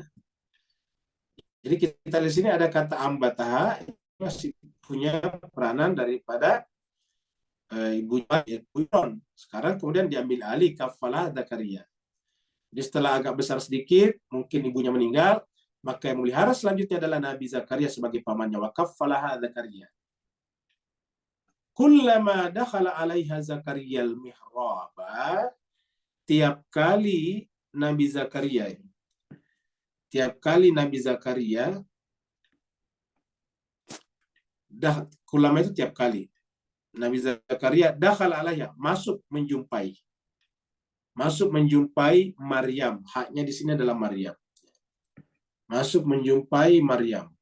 Speaker 1: Jadi kita di sini ada kata ambataha, masih punya peranan daripada ibunya Ibu Imran. Sekarang kemudian diambil alih kafalah Zakaria. Jadi setelah agak besar sedikit, mungkin ibunya meninggal, maka yang memelihara selanjutnya adalah Nabi Zakaria sebagai pamannya. Wa kafalah Zakaria. Kullama dakhala 'alaiha Zakaria al-mihraba, tiap kali Nabi Zakaria kullama itu tiap kali Nabi Zakaria dakhala 'alaiha, masuk menjumpai Maryam. Haknya di sini adalah Maryam. Masuk menjumpai Maryam.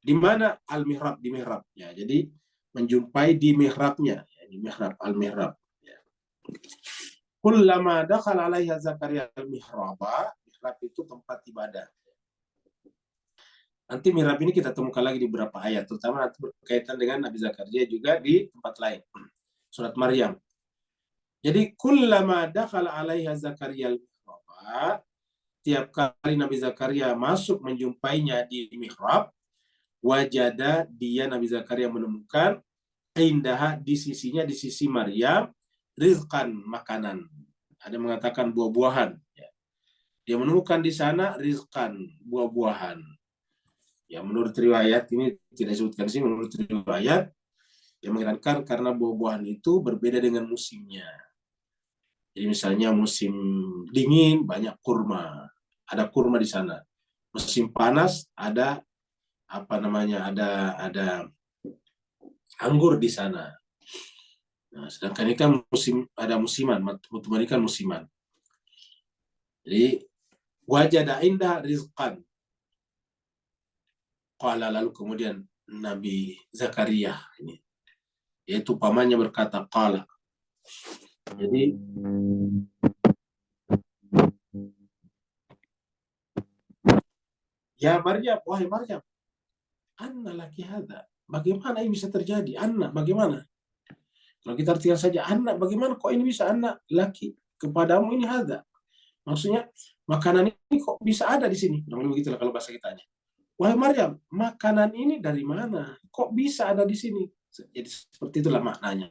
Speaker 1: Di mana al-mihrab? Di mihrab. Ya, jadi menjumpai di mihrabnya, ya, di mihrab, al-mihrab. Ya. Kullama dakhala alaiha Zakaria al-mihraba, mihrab itu tempat ibadah. Nanti mihrab ini kita temukan lagi di beberapa ayat, terutama nanti berkaitan dengan Nabi Zakaria juga di tempat lain. Surat Maryam. Jadi kullama dakhala alaiha Zakaria al-mihraba, tiap kali Nabi Zakaria masuk menjumpainya di mihrab, wajada dia Nabi Zakaria menemukan indaha di sisinya, di sisi Maryam, rizqan, makanan. Ada mengatakan buah-buahan. Dia menemukan di sana rizqan, buah-buahan. Ya, menurut riwayat ini tidak disebutkan sih, menurut riwayat yang mengerankan karena buah-buahan itu berbeda dengan musimnya. Jadi misalnya musim dingin banyak kurma, ada kurma di sana. Musim panas ada apa namanya, ada anggur di sana. Nah, sedangkan ini kan ada musiman, tumbuhan ini kan musiman. Jadi wajada indah rizqan. Qala, lalu kemudian Nabi Zakaria ini, yaitu pamannya berkata qala. Jadi ya Maryam, wahai Maryam, anna laki hadza. Bagaimana ini bisa terjadi? Anna, bagaimana? Kalau kita artikan saja anak, bagaimana kok ini bisa anak laki kepadamu ini hadza? Maksudnya makanan ini kok bisa ada di sini? Kurang lebih begitulah kalau bahasa kitanya. Wahai Maryam, makanan ini dari mana? Kok bisa ada di sini? Jadi seperti itulah maknanya.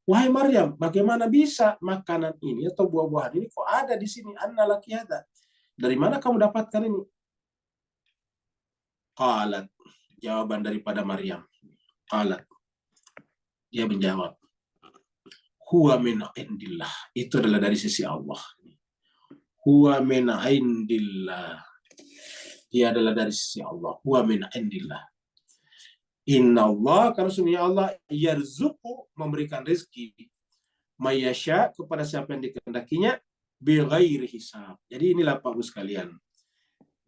Speaker 1: Wahai Maryam, bagaimana bisa makanan ini atau buah-buahan ini kok ada di sini? Anna laki hadza. Dari mana kamu dapatkan ini? Qalat, jawaban daripada Maryam. Qalat, dia menjawab, huwa min indillah. Itu adalah dari sisi Allah. Huwa min indillah. Dia adalah dari sisi Allah. Huwa min indillah. Inna Allah, karena sesungguhnya Allah yarzuqu, memberikan rezeki mayasya kepada siapa yang dikehendakinya bighairi hisab. Jadi inilah Pak Bu sekalian.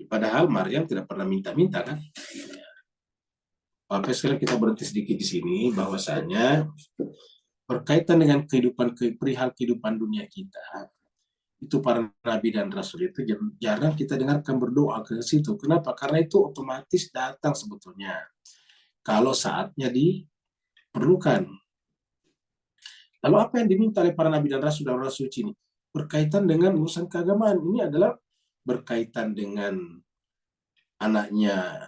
Speaker 1: Padahal Maryam tidak pernah minta-minta kan. Oke, sekarang kita berhenti sedikit di sini bahwasanya berkaitan dengan perihal kehidupan dunia kita, itu para nabi dan rasul itu jarang kita dengarkan berdoa ke situ. Kenapa? Karena itu otomatis datang sebetulnya kalau saatnya diperlukan. Lalu apa yang diminta oleh para nabi dan rasul ini? Berkaitan dengan urusan keagamaan. Ini adalah berkaitan dengan anaknya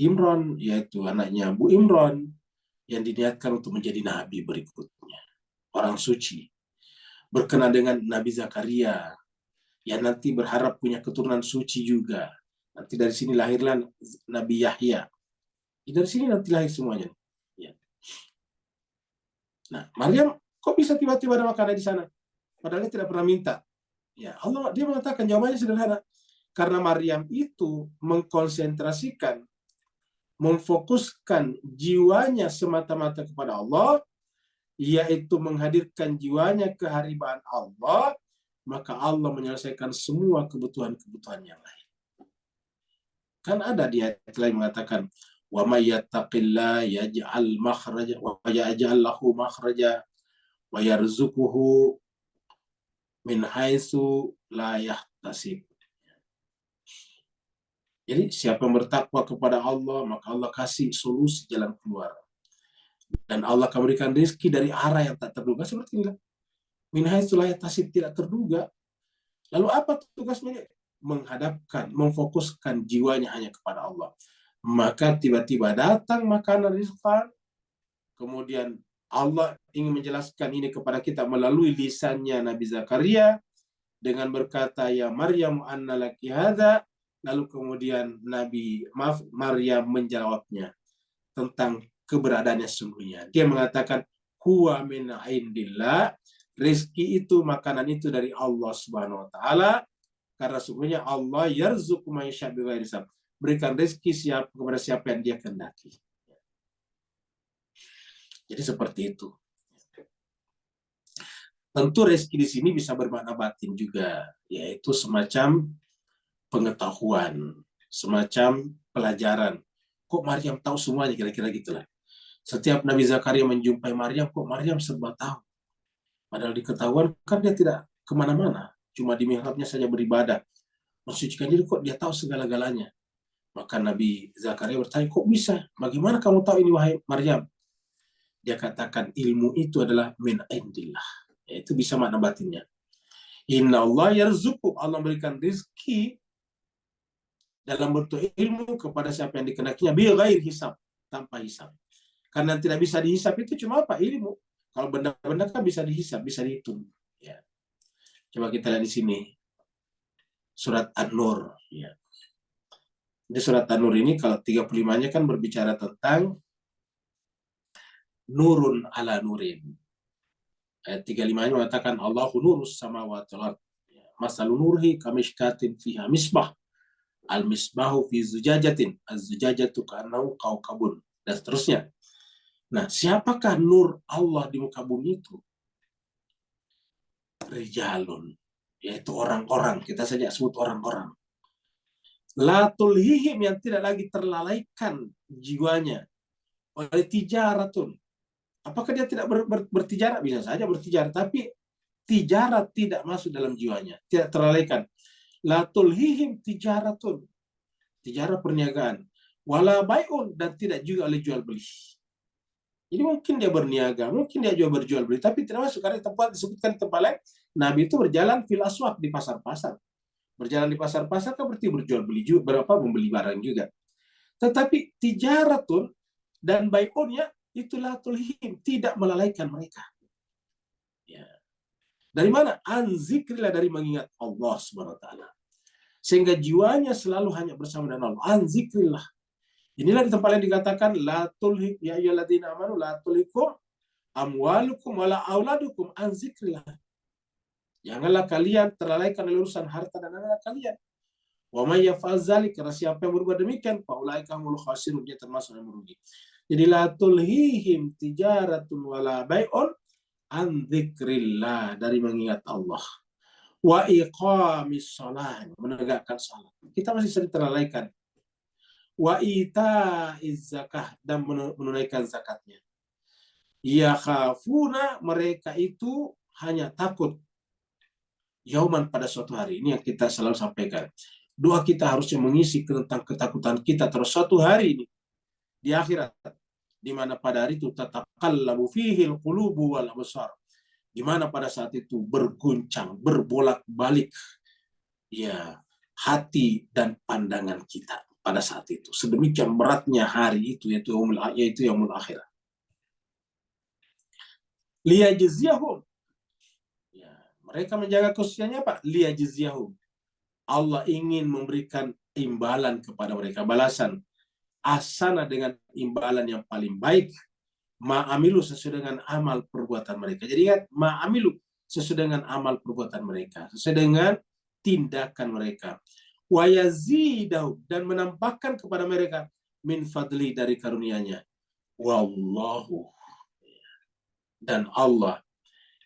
Speaker 1: Imran, yaitu anaknya Bu Imran, yang diniatkan untuk menjadi nabi berikutnya, orang suci. Berkenaan dengan Nabi Zakaria, yang nanti berharap punya keturunan suci juga. Nanti dari sini lahirlah Nabi Yahya. Dari sini nanti lahir semuanya. Ya. Nah, Maryam kok bisa tiba-tiba ada makanan di sana? Padahal dia tidak pernah minta. Ya, Allah, dia mengatakan jawabannya sederhana. Karena Maryam itu mengkonsentrasikan, memfokuskan jiwanya semata-mata kepada Allah, yaitu menghadirkan jiwanya keharibaan Allah, maka Allah menyelesaikan semua kebutuhan-kebutuhan yang lain. Kan ada di ayat lain mengatakan, wa may yattaqillah yaj'al makhraja wa yaj'al lahu makhraja wa yarzuquhu min haitsu la yahtasib. Jadi siapa yang bertakwa kepada Allah, maka Allah kasih solusi jalan keluar. Dan Allah akan berikan rezeki dari arah yang tak terduga, seperti ini. Min haitsu la yahtasib, tidak terduga. Lalu apa tugasnya? Menghadapkan, memfokuskan jiwanya hanya kepada Allah. Maka tiba-tiba datang makanan rizqan, kemudian Allah ingin menjelaskan ini kepada kita melalui lisannya Nabi Zakaria dengan berkata, ya Maryam anna laki hadza. Lalu kemudian Maryam menjawabnya tentang keberadaannya sesungguhnya. Dia mengatakan, huwa min indillah, rezeki itu, makanan itu dari Allah Subhanahu wa taala, karena sesungguhnya Allah yarzuqu may yasha' bighairi hisab, berikan rezeki kepada siapa yang dia kehendaki. Jadi seperti itu. Tentu rezeki di sini bisa bermakna batin juga, yaitu semacam pengetahuan, semacam pelajaran. Kok Maryam tahu semuanya, kira-kira gitulah. Setiap Nabi Zakaria menjumpai Maryam, kok Maryam serba tahu. Padahal diketahuan kan dia tidak kemana-mana, cuma di mihrabnya saja beribadah, mensucikan diri, kok dia tahu segala-galanya. Maka Nabi Zakaria bertanya, kok bisa? Bagaimana kamu tahu ini, wahai Maryam? Dia katakan, ilmu itu adalah min indillah. Itu bisa makna batinnya. Inna Allah yarzuqu, Allah memberikan rezeki dalam bentuk ilmu kepada siapa yang dikenakinya, bi ghairi hisab, tanpa hisab. Karena yang tidak bisa dihisab itu cuma apa? Ilmu. Kalau benda-benda kan bisa dihisab, bisa dihitung. Ya. Coba kita lihat di sini. Surat An-Nur. Ya. Di surat An-Nur ini kalau 35-nya kan berbicara tentang nurun ala nurin. Ayat 35-nya mengatakan Allahu nurus samawati wal ardh. Masalun nurhi kamishkatin fiha misbah. Al-misbahu fi zujajatin. Az-zujajatu ka'annahu kawkabun. Dan seterusnya. Nah, siapakah nur Allah di muka bumi itu? Rijalun. Yaitu orang-orang. Kita saja sebut orang-orang. La tulhihim, yang tidak lagi terlalaikan jiwanya oleh tijaratun. Apakah dia tidak bertijarat? Bisa saja bertijarat. Tapi tijarat tidak masuk dalam jiwanya. Tidak terlalaikan. La tulhihim tijaratun, tijarah perniagaan, wala bai'un, dan tidak juga oleh jual beli. Jadi mungkin dia berniaga, mungkin dia juga berjual beli, tapi tidak masuk karena tempat disebutkan di tempat lain. Nabi itu berjalan fil aswaq, di pasar-pasar. Berjalan di pasar-pasar kan berarti berjual beli juga, membeli barang juga. Tetapi tijaratun dan bai'unnya itulah tulhihim, tidak melalaikan mereka. Ya. Dari mana? Anzikrillah, dari mengingat Allah Subhanahu wa taala. Sehingga jiwanya selalu hanya bersama dengan Allah. Anzikrillah. Inilah di tempat lain dikatakan la tulhi ya ayyuhalladzina amanu la tulhikum amwalukum wala auladukum anzikrillah. Janganlah kalian terlalaikan oleh urusan harta dan anak kalian. Wa may yaf'al dzalik, karena siapa yang berbuat demikian, fa ulaika humul khasirun, dia termasuk yang merugi. Jadi la tulhihim tijaratun wala bai'un an dzikrillah, dari mengingat Allah. Wa iqamis shalah, menegakkan salat. Kita masih sering terlalaikan. Wa ita'iz zakah, dan menunaikan zakatnya. Ya khafuna, mereka itu hanya takut yauman, pada suatu hari. Ini yang kita selalu sampaikan. Doa kita harusnya mengisi tentang ketakutan kita terus suatu hari ini di akhirat, di mana pada hari itu tataqallabu fihil qulubu wal absar, di mana pada saat itu berguncang, berbolak-balik ya hati dan pandangan kita pada saat itu. Sedemikian beratnya hari itu, yaitu yaumul akhirah. Liyajziyahum, ya, mereka menjaga kesuciannya apa? Liyajziyahum, Allah ingin memberikan imbalan kepada mereka, balasan asana, dengan imbalan yang paling baik, ma'amilu, sesuai dengan amal perbuatan mereka. Jadi ingat, ma'amilu, sesuai dengan amal perbuatan mereka, sesuai dengan tindakan mereka. Wa yazidahu, dan menampakkan kepada mereka min fadli, dari karunia-Nya. Wallahu, dan Allah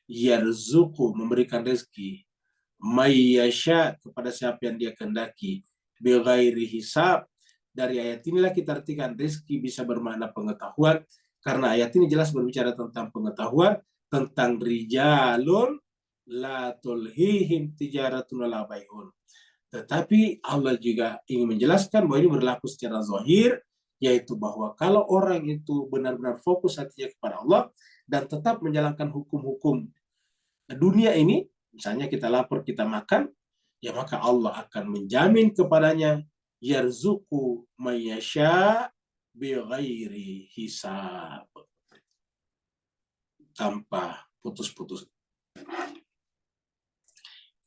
Speaker 1: yarzuqu, memberikan rezeki, mayyasha, kepada siapa yang dia kehendaki, bighairi hisab. Dari ayat inilah kita artikan rezeki bisa bermakna pengetahuan, karena ayat ini jelas berbicara tentang pengetahuan, tentang rijalun la tulhihim tijaratun wala bai'un. Tetapi Allah juga ingin menjelaskan bahwa ini berlaku secara zahir, yaitu bahwa kalau orang itu benar-benar fokus hatinya kepada Allah dan tetap menjalankan hukum-hukum dunia ini, misalnya kita lapar, kita makan, ya maka Allah akan menjamin kepadanya yarzuqu mayyasha bighairi hisab, tanpa putus-putus.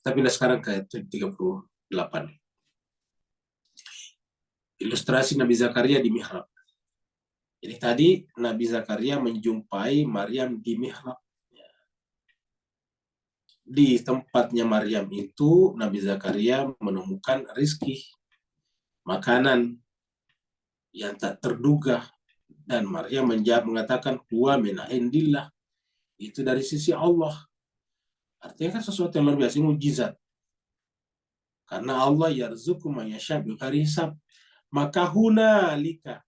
Speaker 1: Tapi sekarang ke 38. Ilustrasi Nabi Zakaria di mihrab. Jadi tadi Nabi Zakaria menjumpai Maryam di mihrab. Di tempatnya Maryam itu Nabi Zakaria menemukan rizki, makanan yang tak terduga, dan Maryam menjawab mengatakan huwa min indillah, itu dari sisi Allah. Artinya kan sesuatu yang luar biasa, mujizat. Karena Allah yarzuqu may yasha bighairi hisab, Maka hunalika,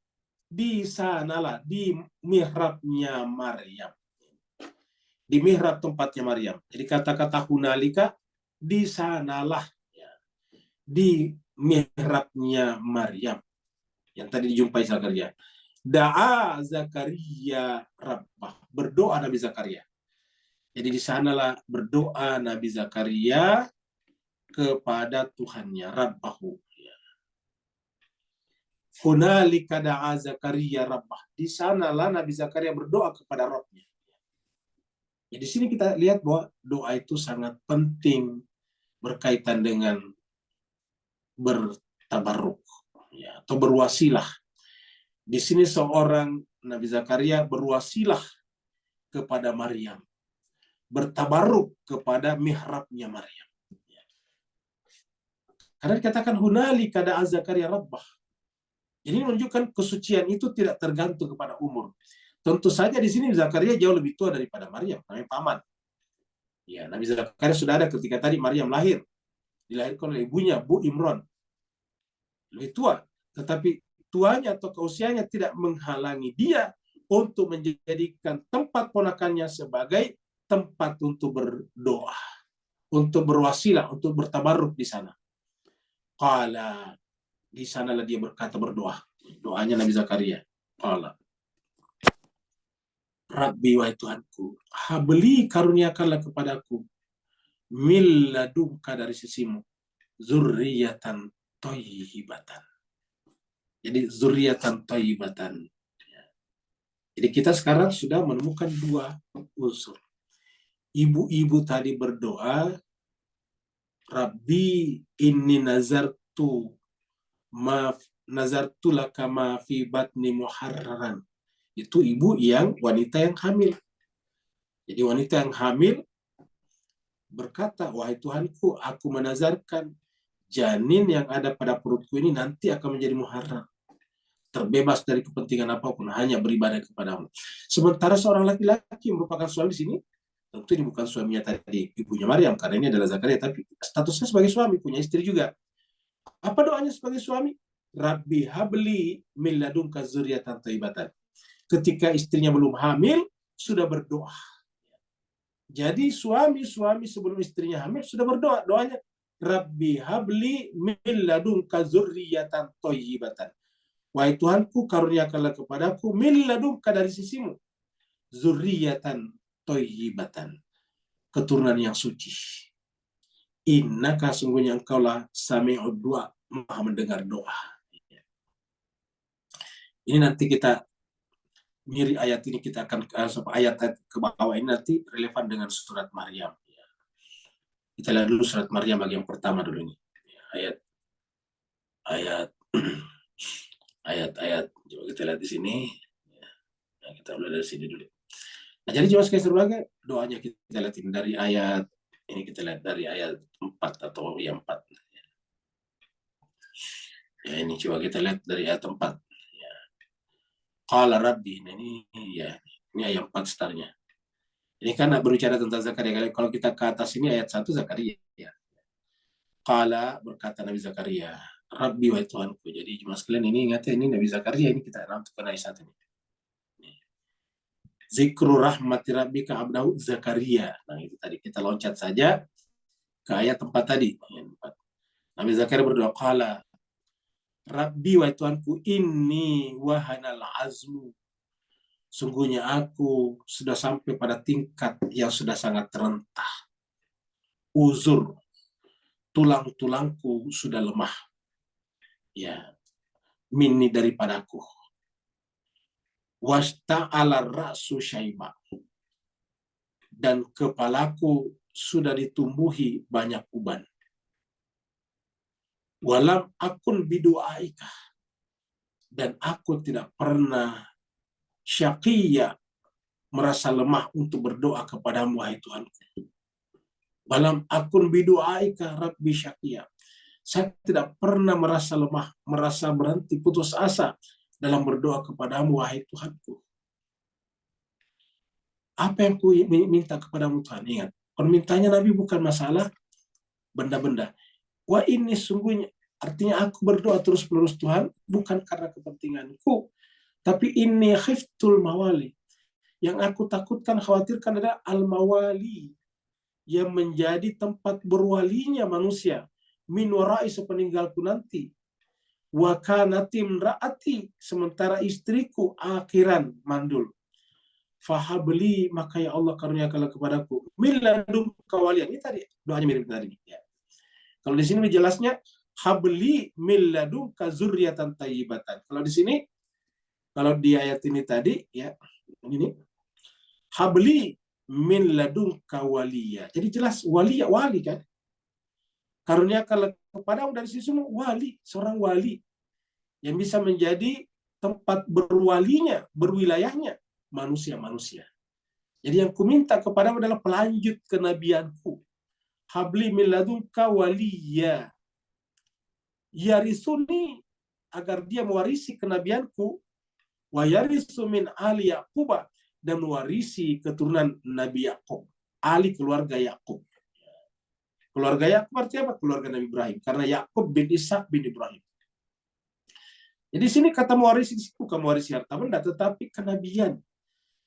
Speaker 1: di sanalah, di mihrabnya Maryam. Di mihrab tempatnya Maryam. Jadi kata-kata hunalika, di sanalah, ya, di mihrabnya Maryam. Yang tadi dijumpai Zakaria. Da'a Zakaria Rabbah. Berdoa Nabi Zakaria. Jadi di sanalah berdoa Nabi Zakaria kepada Tuhannya, Rabbahu. Hunalika da'a Zakaria Rabbah. Di sanalah Nabi Zakaria berdoa kepada Rabbnya. Ya, di sini kita lihat bahwa doa itu sangat penting berkaitan dengan bertabarruk, ya, atau berwasilah. Di sini seorang Nabi Zakaria berwasilah kepada Maryam, bertabarruk kepada mihrabnya Maryam. Karena dikatakan hunalika da'a Zakaria Rabbah. Jadi menunjukkan kesucian itu tidak tergantung kepada umur. Tentu saja di sini Zakaria jauh lebih tua daripada Maryam, namanya paman. Ya, Nabi Zakaria sudah ada ketika tadi Maryam lahir. Dilahirkan oleh ibunya, Bu Imran. Lebih tua. Tetapi tuanya atau keusianya tidak menghalangi dia untuk menjadikan tempat ponakannya sebagai tempat untuk berdoa. Untuk berwasilah, untuk bertabarruk di sana. Qala, di sanalah dia berkata berdoa. Doanya Nabi Zakaria. Qala, Rabbi wahai Tuhanku, habli karuniakanlah kepadaku mil ladunka dari sisimu zurriyatan thayyibatan. Jadi zurriyatan thayyibatan. Jadi kita sekarang sudah menemukan dua unsur. Ibu-ibu tadi berdoa, Rabbi inni nazartu laka ma fi batni muharraran. Itu ibu yang wanita yang hamil. Jadi wanita yang hamil berkata, wahai Tuhanku, aku menazarkan janin yang ada pada perutku ini nanti akan menjadi muharram. Terbebas dari kepentingan apapun, hanya beribadah kepadamu. Sementara seorang laki-laki merupakan suami di sini, tentu ini bukan suaminya tadi, ibunya Maryam, karena ini adalah Zakaria, tapi statusnya sebagai suami, punya istri juga. Apa doanya sebagai suami? Rabbi habli min ladunka dzurriyyatan thayyibatan. Ketika istrinya belum hamil, sudah berdoa. Jadi suami sebelum istrinya hamil sudah berdoa. Doanya, Rabbi habli min ladunka dzurriyyatan thayyibatan. Wahai Tuhanku, karuniakanlah kepadaku min ladunka dari sisimu dzurriyyatan thayyibatan. Keturunan yang suci. Innaka sungguhnya engkaulah sami'ud du'a, maha mendengar doa. Ini nanti kita miri ayat ini, kita akan ayat ke bawah ini nanti relevan dengan surat Maryam. Kita lihat dulu surat Maryam bagian pertama dulu ini. Ayat coba kita lihat di sini. Nah, kita mulai dari sini dulu. Nah, jadi coba sekali sebagai doanya kita lihat ini dari ayat ini, kita lihat dari ayat 4 atau yang 4. Ya, ini coba kita lihat dari ayat 4. Ya. Qala Rabbi, ini ayat 4 startnya. Ini kan berbicara tentang Zakaria. Kalau kita ke atas ini ayat 1 Zakaria. Ya. Qala, berkata Nabi Zakaria, Rabbi wahai Tuhanku. Jadi cuma sekalian ini ingat ya, ini Nabi Zakaria, ini kita nantikan ayat 1 ini. Zikru rahmati rabbika abdahu Zakaria. Nah itu tadi kita loncat saja ke ayat 4 tadi. Nabi Zakaria berdoa, qala Rabbi wahai Tuhanku, inni wahanal azmu. Sungguhnya aku sudah sampai pada tingkat yang sudah sangat terentah. Uzur, tulang-tulangku sudah lemah. Ya, minni daripadaku. Wasta'ala ra'su syaiba. Dan kepalaku sudah ditumbuhi banyak uban. Walam akun bidu'aika. Dan aku tidak pernah syaqiyya, merasa lemah untuk berdoa kepadamu wahai Tuhanku. Walam akun bidu'aika rabbi syaqiyya. Saya tidak pernah merasa lemah, merasa berhenti, putus asa dalam berdoa kepadamu wahai Tuhanku. Apa yang ku minta kepadamu Tuhan? Ingat, permintaannya Nabi bukan masalah benda-benda. Wah ini sungguhnya Artinya aku berdoa terus-menerus Tuhan bukan karena kepentinganku, tapi ini khiftul mawali. Yang aku takutkan, khawatirkan adalah al-mawali, yang menjadi tempat berwalinya manusia. Min warai, sepeninggalku nanti. Wa kanatim raati, sementara istriku akhiran mandul. Fahabli, maka ya Allah karuniakanlah kepadaku min ladun kawalian. Ini tadi doanya mirip tadi ya. Kalau di sini jelasnya habli min ladun kazurriyatan tayyibatan. Kalau di sini, kalau di ayat ini tadi ya, ini habli min ladun kawaliya. Jadi jelas wali kan. Karuniakanlah kepadamu dari sisi semua wali, seorang wali yang bisa menjadi tempat berwalinya, berwilayahnya manusia-manusia. Jadi yang kuminta kepadamu adalah pelanjut kenabianku. Habli min ladunka waliya. Yarisuni, agar dia mewarisi kenabianku. Wa yarisu min ali Yaquba, dan mewarisi keturunan Nabi Yakub. Ali keluarga Yakub. Keluarga Yakub artinya apa? Keluarga Nabi Ibrahim. Karena Yakub bin Ishak bin Ibrahim. Jadi sini kata mewarisi bukan mewarisi harta benda, tetapi kenabian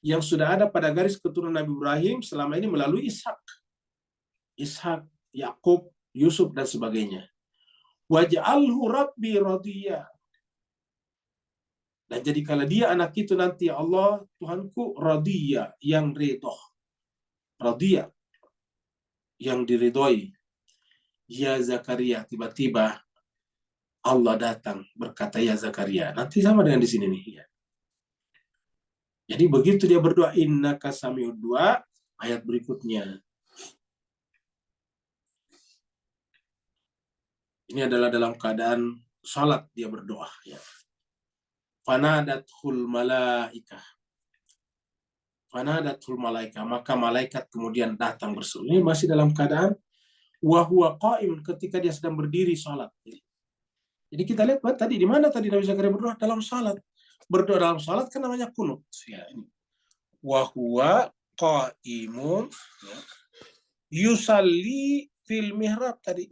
Speaker 1: yang sudah ada pada garis keturunan Nabi Ibrahim selama ini melalui Ishak, Yakub, Yusuf dan sebagainya. Waj'alhu rabbi radiyya. Dan jadikanlah dia anak itu nanti ya Allah Tuhanku radiyya, yang ridho. Radiyya, yang diridhoi. Ya Zakaria, tiba-tiba Allah datang berkata ya Zakaria. Nanti sama dengan di sini nih ya. Jadi begitu dia berdoa innaka sami'ud du'a, ayat berikutnya. Ini adalah dalam keadaan salat dia berdoa ya. Fanadatul malaikah. Fanadatul malaikah, maka malaikat kemudian datang berseru. Ini masih dalam keadaan wa huwa qa'im, ketika dia sedang berdiri salat. Jadi kita lihat tadi di mana tadi Nabi Zakaria berdoa dalam salat. Berdoa dalam salat kan namanya kunut ya ini. Wa huwa qa'imun ya. Yusalli fil mihrab tadi.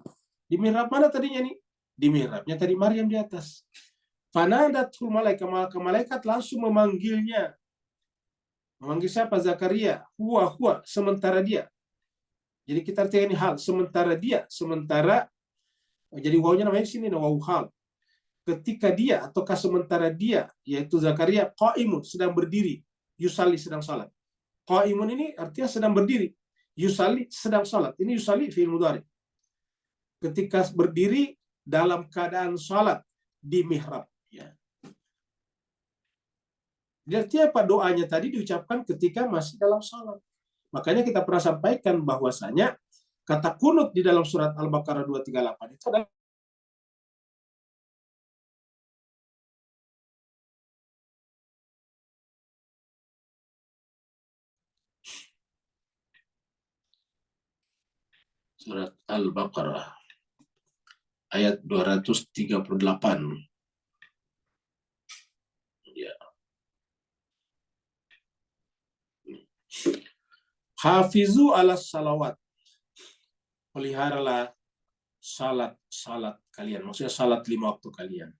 Speaker 1: Di mihrab mana tadinya nih? Di mihrabnya tadi Maryam di atas. Fanadatul malaikat, maka malaikat langsung memanggilnya. Memanggil siapa? Zakaria. Huwa, sementara dia. Jadi kita artikan ini hal, sementara dia, sementara. Jadi wawunya namanya di sini wawu hal. Ketika dia ataukah sementara dia, yaitu Zakaria, qaimun, sedang berdiri, yusalli, sedang salat. Qaimun ini artinya sedang berdiri, yusalli, sedang salat. Ini yusalli fi'il mudhari. Ketika berdiri dalam keadaan salat di mihrab. Ya. Jadi apa doanya tadi diucapkan ketika masih dalam salat. Makanya kita pernah sampaikan bahwasanya kata kunut di dalam surat Al-Baqarah 238 itu adalah surat Al-Baqarah ayat 238. Ya. Hafizu ala salawat. Peliharalah salat kalian. Maksudnya salat 5 waktu kalian.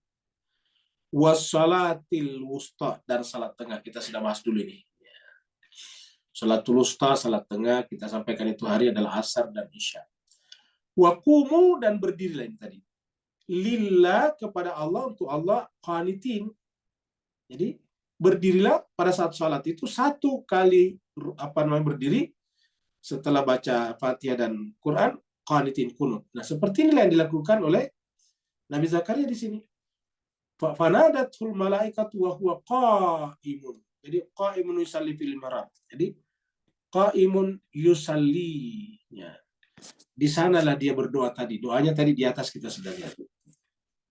Speaker 1: Wassalatil wusta, dan salat tengah. Kita sudah bahas dulu ini. Salatul wusta, salat tengah, kita sampaikan itu hari adalah asar dan isya. Waqumu, dan berdirilah ini tadi. Lillah, kepada Allah, untuk Allah, qanitin. Jadi berdirilah pada saat salat itu satu kali berdiri setelah baca Fatihah dan Quran, qanitin kunut. Nah, seperti inilah yang dilakukan oleh Nabi Zakaria di sini. Fanadatul malaikatu wa huwa qaimun. Jadi qaimun yusalli fil mihrab. Jadi qaimun yusalli. Ya. Di sanalah dia berdoa tadi. Doanya tadi di atas kita sudah lihat.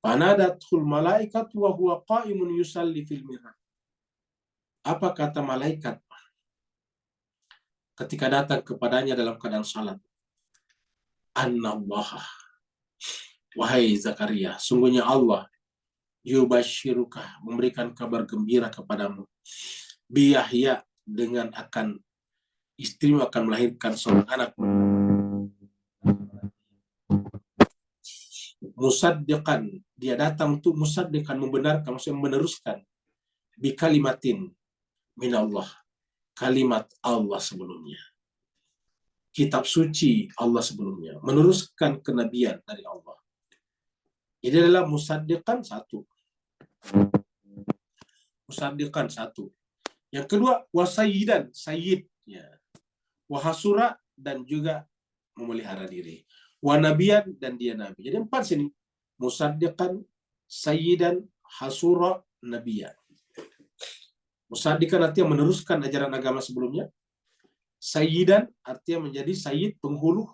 Speaker 1: Fanadatul malaikatu wa huwa qaimun yusalli fil mihrab. Apa kata malaikat ketika datang kepadanya dalam keadaan salat? Annallaha, wahai Zakaria, sungguhnya Allah yubashiruka, memberikan kabar gembira kepadamu, bi Yahya, dengan akan istrimu akan melahirkan seorang anak. Musaddiqan, dia datang untuk musaddiqan, membenarkan, maksudnya meneruskan, bi kalimatin minallah, kalimat Allah sebelumnya, kitab suci Allah sebelumnya, meneruskan kenabian dari Allah. Ini adalah musaddiqan satu. Musaddiqan satu. Yang kedua, wasayyidan, sayyid, ya. Wahasura, dan juga memelihara diri. Wanabiyan, dan dia nabi. Jadi 4 sini. Musaddiqan, sayyidan, hasura, nabiyan. Musaddiqan artinya meneruskan ajaran agama sebelumnya. Sayyidan artinya menjadi sayyid, penghulu.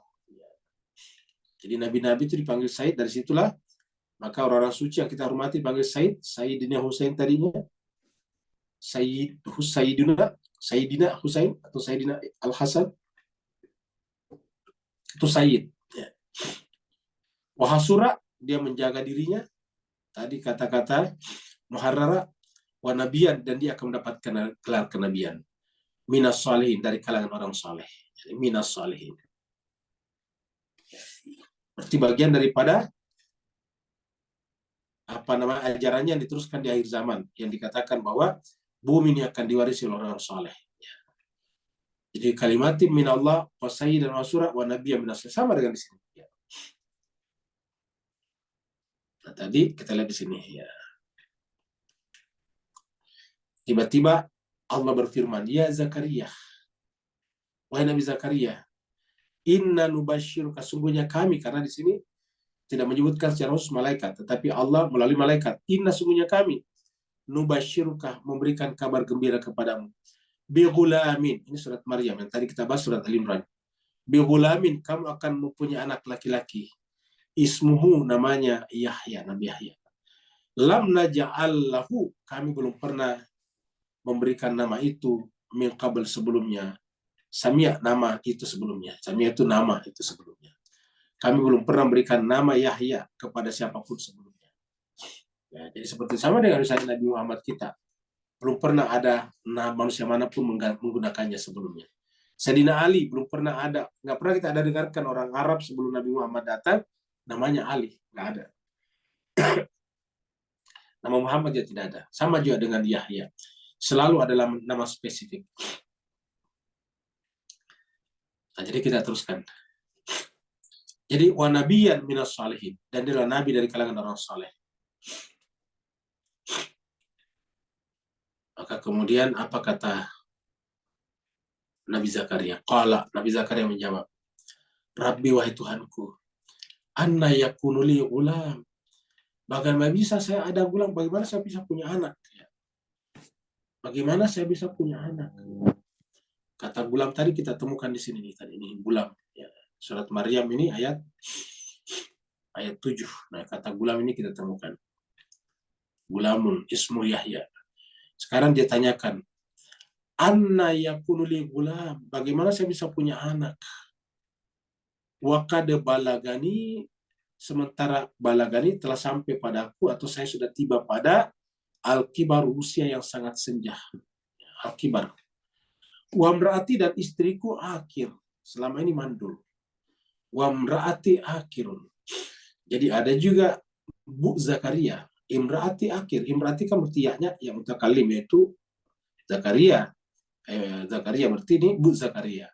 Speaker 1: Jadi nabi-nabi itu dipanggil sayyid, dari situlah maka orang-orang suci yang kita hormati dipanggil sayyid. Sayyidina Husain tadinya Sayyidina Husain atau Sayyidina Al-Hasan itu sayyid. Wahasura, dia menjaga dirinya. Tadi kata-kata muharrara, wa nabiyan, dan dia akan mendapatkan gelar kenabian. Minas salihin, dari kalangan orang saleh. Jadi minas salihin. Berarti bagian daripada ajarannya yang diteruskan di akhir zaman, yang dikatakan bahwa bumi ini akan diwarisi oleh orang saleh. Jadi kalimatin minallah wa sayyidan wa surah wa nabiyyan minas, sama dengan di sini. Nah, tadi kita lihat di sini ya. Tiba-tiba Allah berfirman, ya Zakaria, wahai Nabi Zakaria, inna nubasyiruka, sungguhnya kami, karena di sini tidak menyebutkan secara khusus malaikat, tetapi Allah melalui malaikat, inna, sungguhnya kami, nubasyiruka, memberikan kabar gembira kepadamu, bighulamin, ini surat Maryam yang tadi kita bahas, surat Al-Imran. Bighulamin, kamu akan mempunyai anak laki-laki, ismuhu, namanya Yahya, Nabi Yahya. Lam naja'al lahu, kami belum pernah memberikan nama itu min qabl, sebelumnya. Samia, nama itu sebelumnya. Samia itu nama itu sebelumnya. Kami belum pernah memberikan nama Yahya kepada siapapun sebelumnya. Ya, jadi seperti sama dengan misalnya Nabi Muhammad kita. Belum pernah ada manusia manapun menggunakannya sebelumnya. Sayyidina Ali belum pernah ada, nggak pernah kita ada dengarkan orang Arab sebelum Nabi Muhammad datang namanya Ali, nggak ada. Nama Muhammad ya tidak ada. Sama juga dengan Yahya. Selalu adalah nama spesifik. Nah, jadi kita teruskan. Jadi wa nabiyyan minas salihin, dan dia adalah nabi dari kalangan orang saleh. Maka kemudian apa kata Nabi Zakaria? Qala, Nabi Zakaria menjawab, Rabbi, wahai Tuhanku, anna yakunu li ghulam, bagaimana bisa saya ada gulam? Bagaimana saya bisa punya anak? Bagaimana saya bisa punya anak? Kata gulam tadi kita temukan di sini nih, tadi ini gulam. Ya. Surat Maryam ini ayat 7. Nah, kata gulam ini kita temukan. Gulamun ismu Yahya. Sekarang dia tanyakan, anna yakunu li gulam, bagaimana saya bisa punya anak? Wa qad balagani, sementara balagani telah sampai padaku, atau saya sudah tiba pada al-kibar, usia yang sangat senja. Al-kibar. Wa mraati, dan istriku akhir, selama ini mandul. Wa mraati akhirun. Jadi ada juga Bu Zakaria, imraati akhir. Imraati kan bertiaknya yang mutakalim, yaitu Zakaria. Zakaria berarti ini Bu Zakaria.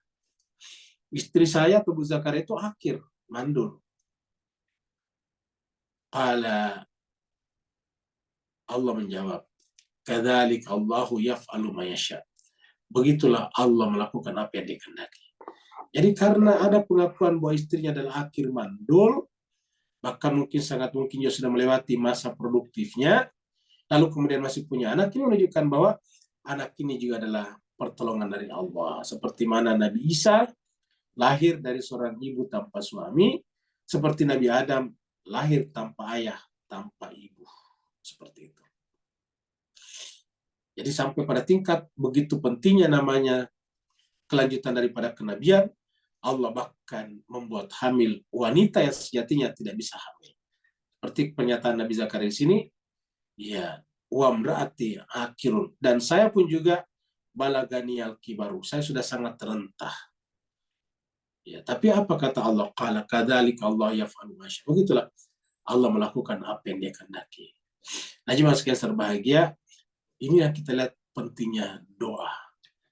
Speaker 1: Istri saya atau Bu Zakaria itu akhir, mandul. Qala, Allah menjawab, kadzalik Allahu yaf'alu ma yasha. Begitulah Allah melakukan apa yang dikehendaki. Jadi karena ada pengakuan bahwa istrinya adalah akhir mandul, bahkan mungkin sangat mungkin dia sudah melewati masa produktifnya, lalu kemudian masih punya anak, ini menunjukkan bahwa anak ini juga adalah pertolongan dari Allah. Seperti mana Nabi Isa lahir dari seorang ibu tanpa suami, seperti Nabi Adam lahir tanpa ayah, tanpa ibu. Seperti itu. Jadi sampai pada tingkat begitu pentingnya namanya kelanjutan daripada kenabian, Allah bahkan membuat hamil wanita yang sejatinya tidak bisa hamil. Seperti pernyataan Nabi Zakaria di sini, ya, wa mraati akhirun, dan saya pun juga balagani al-kibaru, saya sudah sangat terentah. Ya, tapi apa kata Allah? Qala kadzalika Allah yaf'alu ma yasha. Begitulah Allah melakukan apa yang dia kehendaki. Nah, jemaah sekalian berbahagia, ini yang kita lihat pentingnya doa.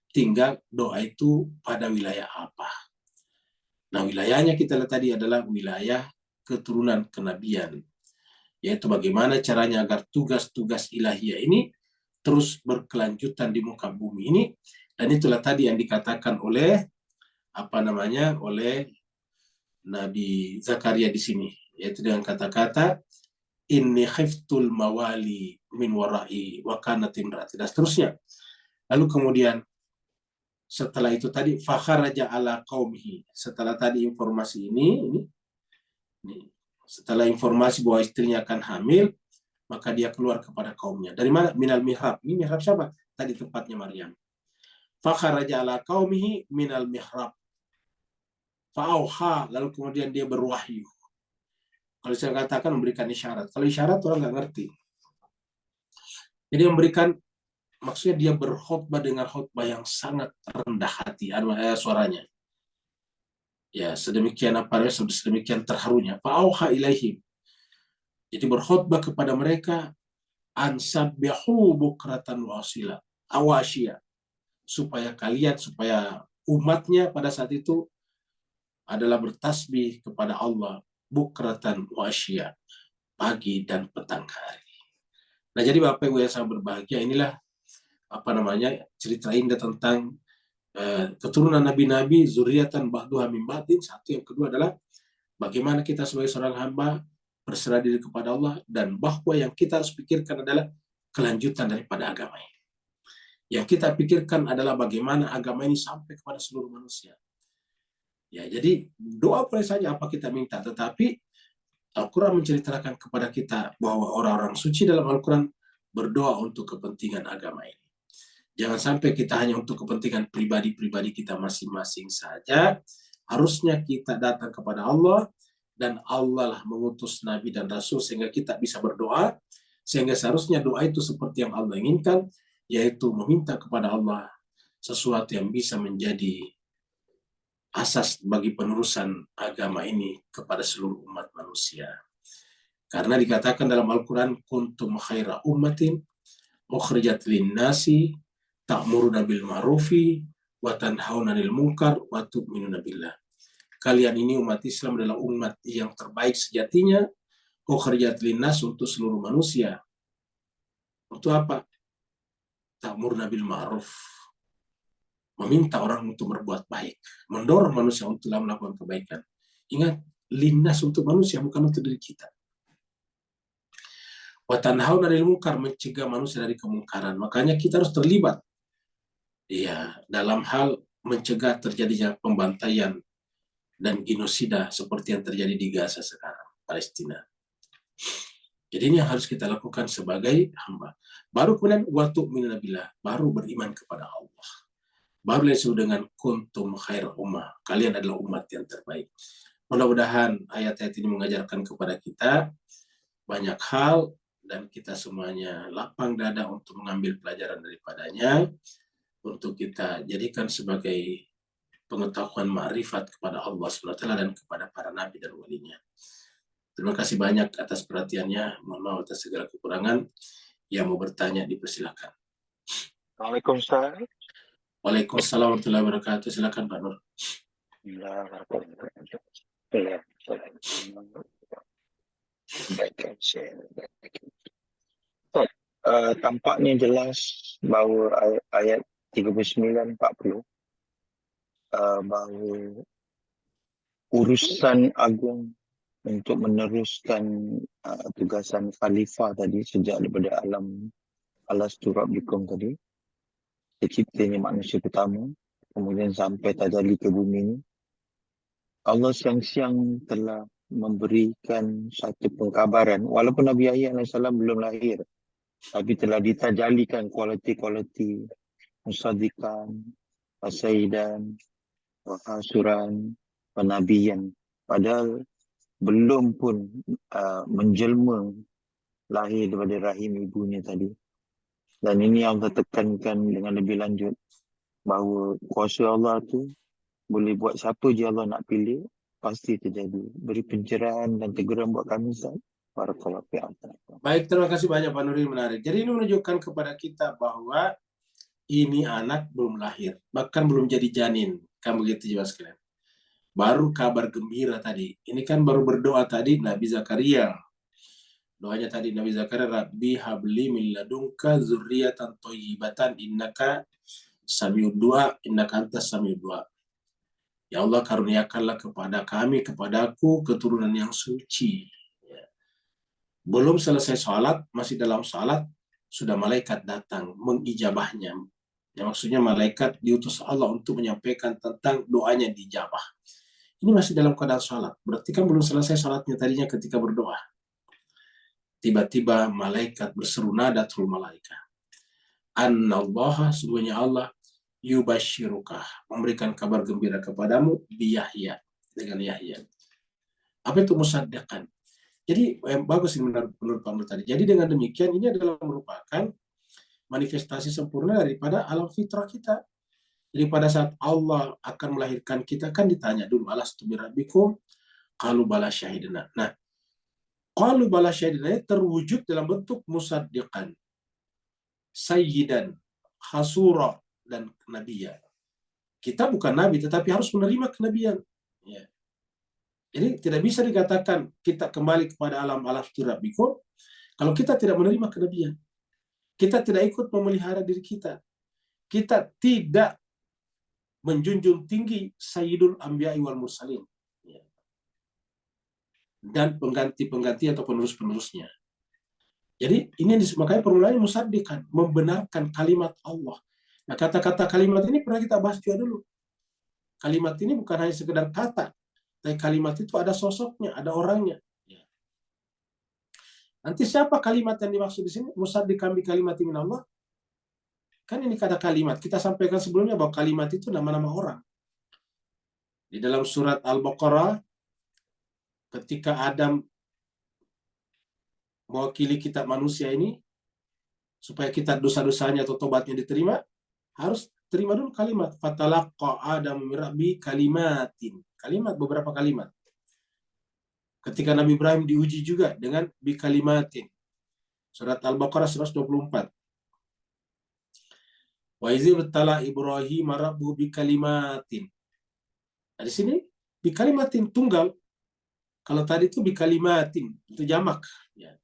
Speaker 1: Tinggal doa itu pada wilayah apa. Nah, wilayahnya kita lihat tadi adalah wilayah keturunan kenabian, yaitu bagaimana caranya agar tugas-tugas ilahiyah ini terus berkelanjutan di muka bumi ini. Dan itulah tadi yang dikatakan oleh oleh Nabi Zakaria di sini, yaitu dengan kata-kata inni khiftul mawali min warai wa kanat imraati, dan seterusnya. Lalu kemudian setelah itu tadi fakharaja ala qaumihi, setelah tadi informasi ini, setelah informasi bahwa istrinya akan hamil, maka dia keluar kepada kaumnya. Dari mana? Minal mihrab. Ini mihrab siapa? Tadi tempatnya Maryam. Fakharaja ala qaumihi minal mihrab. Fa'auha, lalu kemudian dia berwahyu. Kalau saya katakan memberikan isyarat. Kalau isyarat orang nggak ngerti. Jadi memberikan, maksudnya dia berkhutbah dengan khutbah yang sangat rendah hati, suaranya. Ya, sedemikian sedemikian terharunya. Fa'auha ilaihim. Jadi berkhutbah kepada mereka, ansabbihu bukratan awasya, supaya umatnya pada saat itu adalah bertasbih kepada Allah bukratan wasya, pagi dan petang hari. Nah, jadi Bapak Ibu yang sangat berbahagia, inilah cerita indah tentang keturunan nabi-nabi, zuriatan ba'duha min ba'din. Satu, yang kedua adalah bagaimana kita sebagai seorang hamba berserah diri kepada Allah, dan bahwa yang kita harus pikirkan adalah kelanjutan daripada agama ini. Yang kita pikirkan adalah bagaimana agama ini sampai kepada seluruh manusia. Ya, jadi doa boleh saja apa kita minta, tetapi Al-Quran menceritakan kepada kita bahwa orang-orang suci dalam Al-Quran berdoa untuk kepentingan agama ini. Jangan sampai kita hanya untuk kepentingan pribadi-pribadi kita masing-masing saja. Harusnya kita datang kepada Allah, dan Allah lah mengutus Nabi dan Rasul sehingga kita bisa berdoa, sehingga seharusnya doa itu seperti yang Allah inginkan, yaitu meminta kepada Allah sesuatu yang bisa menjadi asas bagi penerusan agama ini kepada seluruh umat manusia. Karena dikatakan dalam Al-Quran, kuntum khaira ummatin ukhrijat linnasi ta'muruna bil ma'rufi wa tanhauna 'anil munkar wa tu'minuna billah. Kalian ini umat Islam adalah umat yang terbaik sejatinya, ukhrijat linnas, untuk seluruh manusia. Untuk apa? Ta'muruna bil ma'ruf, meminta orang untuk berbuat baik, mendorong manusia untuk melakukan kebaikan. Ingat, linnas untuk manusia, bukan untuk diri kita. Wa tanhauna 'anil munkar, mencegah manusia dari kemungkaran. Makanya kita harus terlibat dalam hal mencegah terjadinya pembantaian dan genosida seperti yang terjadi di Gaza sekarang, Palestina. Jadi ini yang harus kita lakukan sebagai hamba. Baru kemudian wa tu'minuna billah, baru beriman kepada Allah. Baru disebut dengan kuntum khair ummah, kalian adalah umat yang terbaik. Mudah-mudahan ayat-ayat ini mengajarkan kepada kita banyak hal, dan kita semuanya lapang dada untuk mengambil pelajaran daripadanya, untuk kita jadikan sebagai pengetahuan ma'rifat kepada Allah SWT dan kepada para nabi dan walinya. Terima kasih banyak atas perhatiannya. Mohon maaf atas segala kekurangan. Yang mau bertanya dipersilakan.
Speaker 4: Waalaikumsalam.
Speaker 1: Waalaikumsalam warahmatullahi wabarakatuh. Silakan Pak Nur.
Speaker 4: Tampaknya jelas bahawa ayat 39-40 bahawa urusan agung untuk meneruskan tugasan khalifah tadi sejak daripada alam alastu rabbikum tadi, terciptanya manusia pertama, kemudian sampai tajalli ke bumi ini, Allah siang-siang telah memberikan satu pengkabaran, walaupun Nabi Yahya AS belum lahir, tapi telah ditajalikan kualiti-kualiti musadikan, wasaidan, wahasuran, penabian. Padahal belum pun menjelma lahir daripada rahim ibunya tadi. Dan ini Allah tekankan dengan lebih lanjut bahawa kuasa Allah tu boleh buat siapa je Allah nak pilih, pasti terjadi. Beri pencerahan dan teguran buat kami, Ustaz. Barakallahu fi'am.
Speaker 1: Baik, terima kasih banyak Pak Nuri, menarik. Jadi ini menunjukkan kepada kita bahwa ini anak belum lahir, bahkan belum jadi janin. Kan begitu juga sekalian. Baru kabar gembira tadi. Ini kan baru berdoa tadi Nabi Zakaria. Doanya tadi Nabi Zakaria, Rabbi habli min ladunka dzurriatan thayyibatan innaka samiud du'a, innaka antas samiud du'a. Ya Allah, karuniakanlah kepada kami, kepadaku keturunan yang suci. Belum selesai sholat, masih dalam sholat, sudah malaikat datang mengijabahnya. Ya, maksudnya malaikat diutus Allah untuk menyampaikan tentang doanya dijabah. Ini masih dalam keadaan sholat. Berarti kan belum selesai sholatnya tadinya ketika berdoa. Tiba-tiba malaikat berseru nadatul malaikat. Annallaha, sungguhnya Allah, yubashirukah, memberikan kabar gembira kepadamu bi Yahya, dengan Yahya. Apa itu musaddiqan? Jadi bagus ini menurut Pak Nur tadi. Jadi dengan demikian ini adalah merupakan manifestasi sempurna daripada alam fitrah kita. Jadi pada saat Allah akan melahirkan kita kan ditanya dulu, alastu birabbikum, qalu bala syahidna. Nah, qalu bala syahidna terwujud dalam bentuk musaddiqan, sayyidan, hasura, dan nabiya. Kita bukan nabi tetapi harus menerima kenabian. Ya. Jadi tidak bisa dikatakan kita kembali kepada alam alastu birabbikum kalau kita tidak menerima kenabian. Kita tidak ikut memelihara diri kita. Kita tidak menjunjung tinggi Sayyidul Anbiya'i wal Mursalin. Dan pengganti-pengganti atau penerus-penerusnya. Jadi ini makanya permulaannya musaddiqan, membenarkan kalimat Allah. Nah, kata-kata kalimat ini pernah kita bahas juga dulu. Kalimat ini bukan hanya sekedar kata, tapi kalimat itu ada sosoknya, ada orangnya. Nanti siapa kalimat yang dimaksud di sini? Musaddiqan bi kalimatin min Allah. Kan ini kata kalimat. Kita sampaikan sebelumnya bahwa kalimat itu nama-nama orang. Di dalam surat Al-Baqarah, ketika Adam mewakili kita manusia ini, supaya kita dosa-dosanya atau tobatnya diterima, harus terima dulu kalimat. Fatalaqqa Adam min Rabbi kalimatin. Kalimat, beberapa kalimat. Ketika Nabi Ibrahim diuji juga dengan bi kalimatin. Surat Al-Baqarah 124. Wa izir tala Ibrahim rabbuhu bi kalimatin. Nah, di sini bi kalimatin tunggal. Kalau tadi itu bi kalimatin, itu jamak. Ya.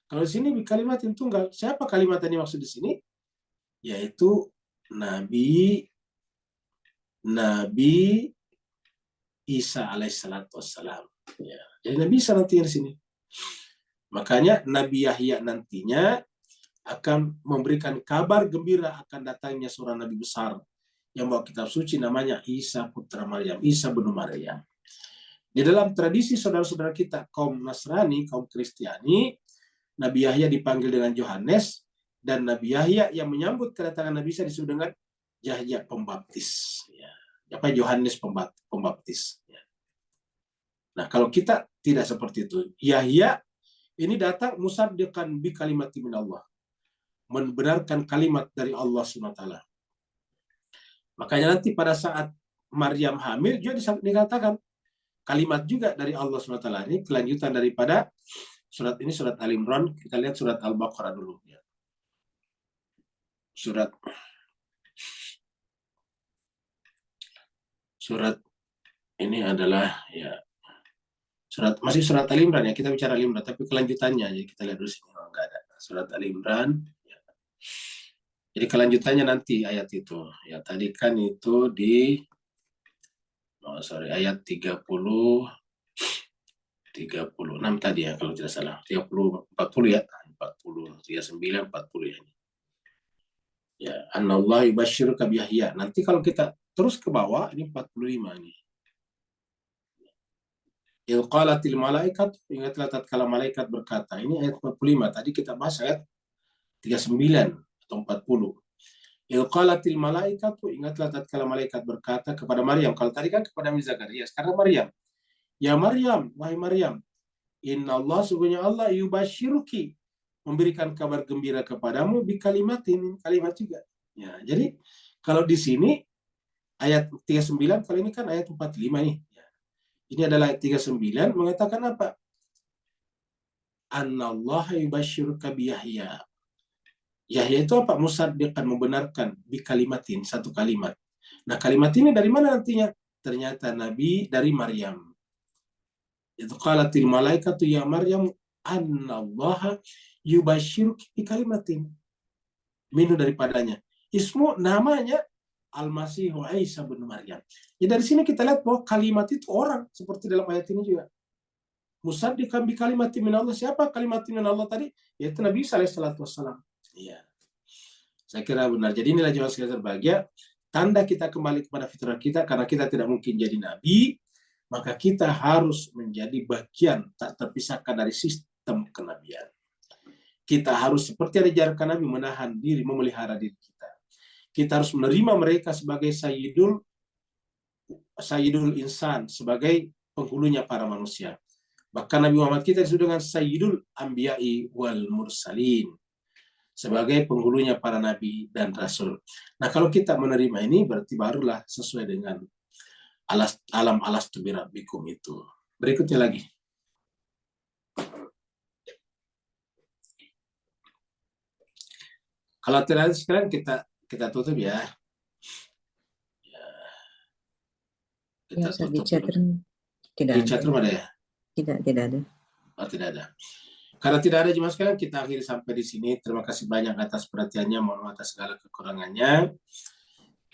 Speaker 1: Kalau di sini bi kalimatin tunggal. Siapa kalimat yang dimaksud di sini? Yaitu Nabi Isa alaihissalatu wassalam. Ya. Jadi Nabi Isa nanti di sini. Makanya Nabi Yahya nantinya akan memberikan kabar gembira akan datangnya seorang Nabi besar yang bawa kitab suci namanya Isa putra Maryam, Isa bin Maryam. Di dalam tradisi saudara-saudara kita kaum Nasrani, kaum Kristiani, Nabi Yahya dipanggil dengan Yohanes, dan Nabi Yahya yang menyambut kedatangan Nabi Isa disebut dengan Yahya Pembaptis. Ya. Apa Yohanes Pembaptis. Ya. Nah, kalau kita tidak seperti itu. Yahya ini datang musaddiqan bi kalimati min Allah. Membenarkan kalimat dari Allah SWT. Makanya nanti pada saat Maryam hamil juga dikatakan kalimat juga dari Allah SWT. Ini kelanjutan daripada surat ini, surat Al-Imran. Kita lihat surat Al-Baqarah dulu. Ya. Surat ini adalah ya masih surat Al-Imran ya, kita bicara Al-Imran tapi kelanjutannya, jadi kita lihat dulu sini. Enggak ada surat Al-Imran ya. Jadi kelanjutannya nanti ayat itu ya, tadi kan itu di ayat 36 tadi ya kalau tidak salah, 40 ya, 40 39 40 ya. Ya, anallahu yubashshiruka bi Yahya. Nanti kalau kita terus ke bawah ini 45 ini. Qalatil malaikat, ingatlah tatkala malaikat berkata. Ini ayat 45. Tadi kita bahas ayat 39 atau 40. Qalatil malaikat, ingatlah tatkala malaikat berkata kepada Maryam. Kalau tadi kan kepada Nabi Zakaria, sekarang Maryam. Ya Maryam, wahai Maryam, inna Allah, sungguhnya Allah, yubashshiruki, memberikan kabar gembira kepadamu bi kalimatin, kalimat juga. Ya, jadi kalau di sini ayat 39, kalau ini kan ayat 45 nih. Ini adalah ayat 39 mengatakan apa? annallaha yubasyiruka bi Yahya. Yahya itu apa? Musaddiqan, membenarkan, bi kalimatin, satu kalimat. Nah, kalimat ini dari mana nantinya? Ternyata Nabi dari Maryam. Itu qalatil malaikatu ya Maryam annallaha yubasyiruki bi kalimatin. Minhu daripadanya. Ismu namanya Al-Masih Isa bin Maryam. Ya dari sini kita lihat bahwa kalimat itu orang, seperti dalam ayat ini juga. Musaddiqan bi kalimatin min Allah. Siapa kalimatin min Allah tadi? Yaitu Nabi Isa alaihi salatu wassalam. Iya. Saya kira benar. Jadi inilah jemaah sekalian berbahagia, tanda kita kembali kepada fitrah kita, karena kita tidak mungkin jadi nabi, maka kita harus menjadi bagian tak terpisahkan dari sistem kenabian. Kita harus seperti yang diajarkan Nabi, menahan diri, memelihara diri kita. Kita harus menerima mereka sebagai sayyidul insan, sebagai penghulunya para manusia. Bahkan Nabi Muhammad kita disebut dengan sayyidul anbiya'i wal mursalin, sebagai penghulunya para nabi dan rasul. Nah, kalau kita menerima ini, berarti barulah sesuai dengan alam alastu birabbikum itu. Berikutnya lagi. Kalau tidak ada sekarang kita tutup ya. Kita
Speaker 2: Ya, di
Speaker 1: tutup.
Speaker 2: chatroom tidak
Speaker 1: Di
Speaker 2: ada.
Speaker 1: chatroom ada ya?
Speaker 2: Tidak ada.
Speaker 1: Oh, tidak ada. Karena tidak ada jemaah sekalian, kita akhiri sampai di sini. Terima kasih banyak atas perhatiannya, mohon maaf atas segala kekurangannya.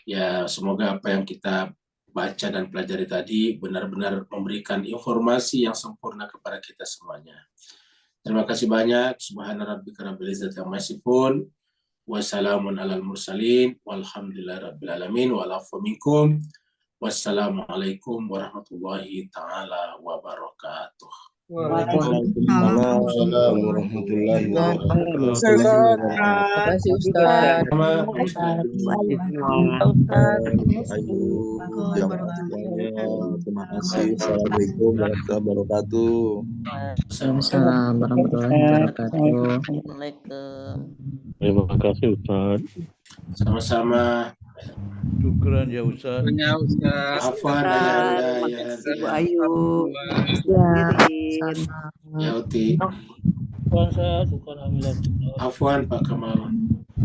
Speaker 1: Ya, semoga apa yang kita baca dan pelajari tadi benar-benar memberikan informasi yang sempurna kepada kita semuanya. Terima kasih banyak. Subhana rabbika rabbil izzati amma yasifun. Wassalamun alal mursalin. Walhamdulillahi rabbil alamin. Wa'alafu minkum. Wassalamualaikum warahmatullahi ta'ala wabarakatuh.
Speaker 3: Waalaikumsalam
Speaker 4: warahmatullahi wabarakatuh.
Speaker 2: Terima kasih Ustaz.
Speaker 4: Terima kasih. Assalamualaikum warahmatullahi wabarakatuh.
Speaker 2: Waalaikumsalam warahmatullahi wabarakatuh.
Speaker 5: Assalamualaikum.
Speaker 6: Terima kasih Ustaz.
Speaker 1: Sama-sama.
Speaker 6: Syukran ya Ustaz.
Speaker 1: Afwan ya
Speaker 5: Ibu Ayu.
Speaker 1: ya Uti. Afwan Pak Kamal.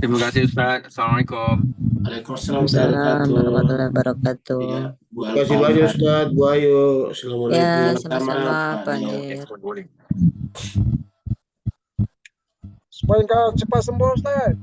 Speaker 7: Terima kasih Ustaz. Assalamualaikum.
Speaker 1: Waalaikumsalam
Speaker 2: Warahmatullahi wabarakatuh.
Speaker 1: Ya, Bu
Speaker 3: Terima kasih banyak Ustaz, Bu Ayu. Assalamualaikum.
Speaker 2: Ya, sama-sama Pak Nir.
Speaker 3: Supaya kau cepat sembuh Ustaz.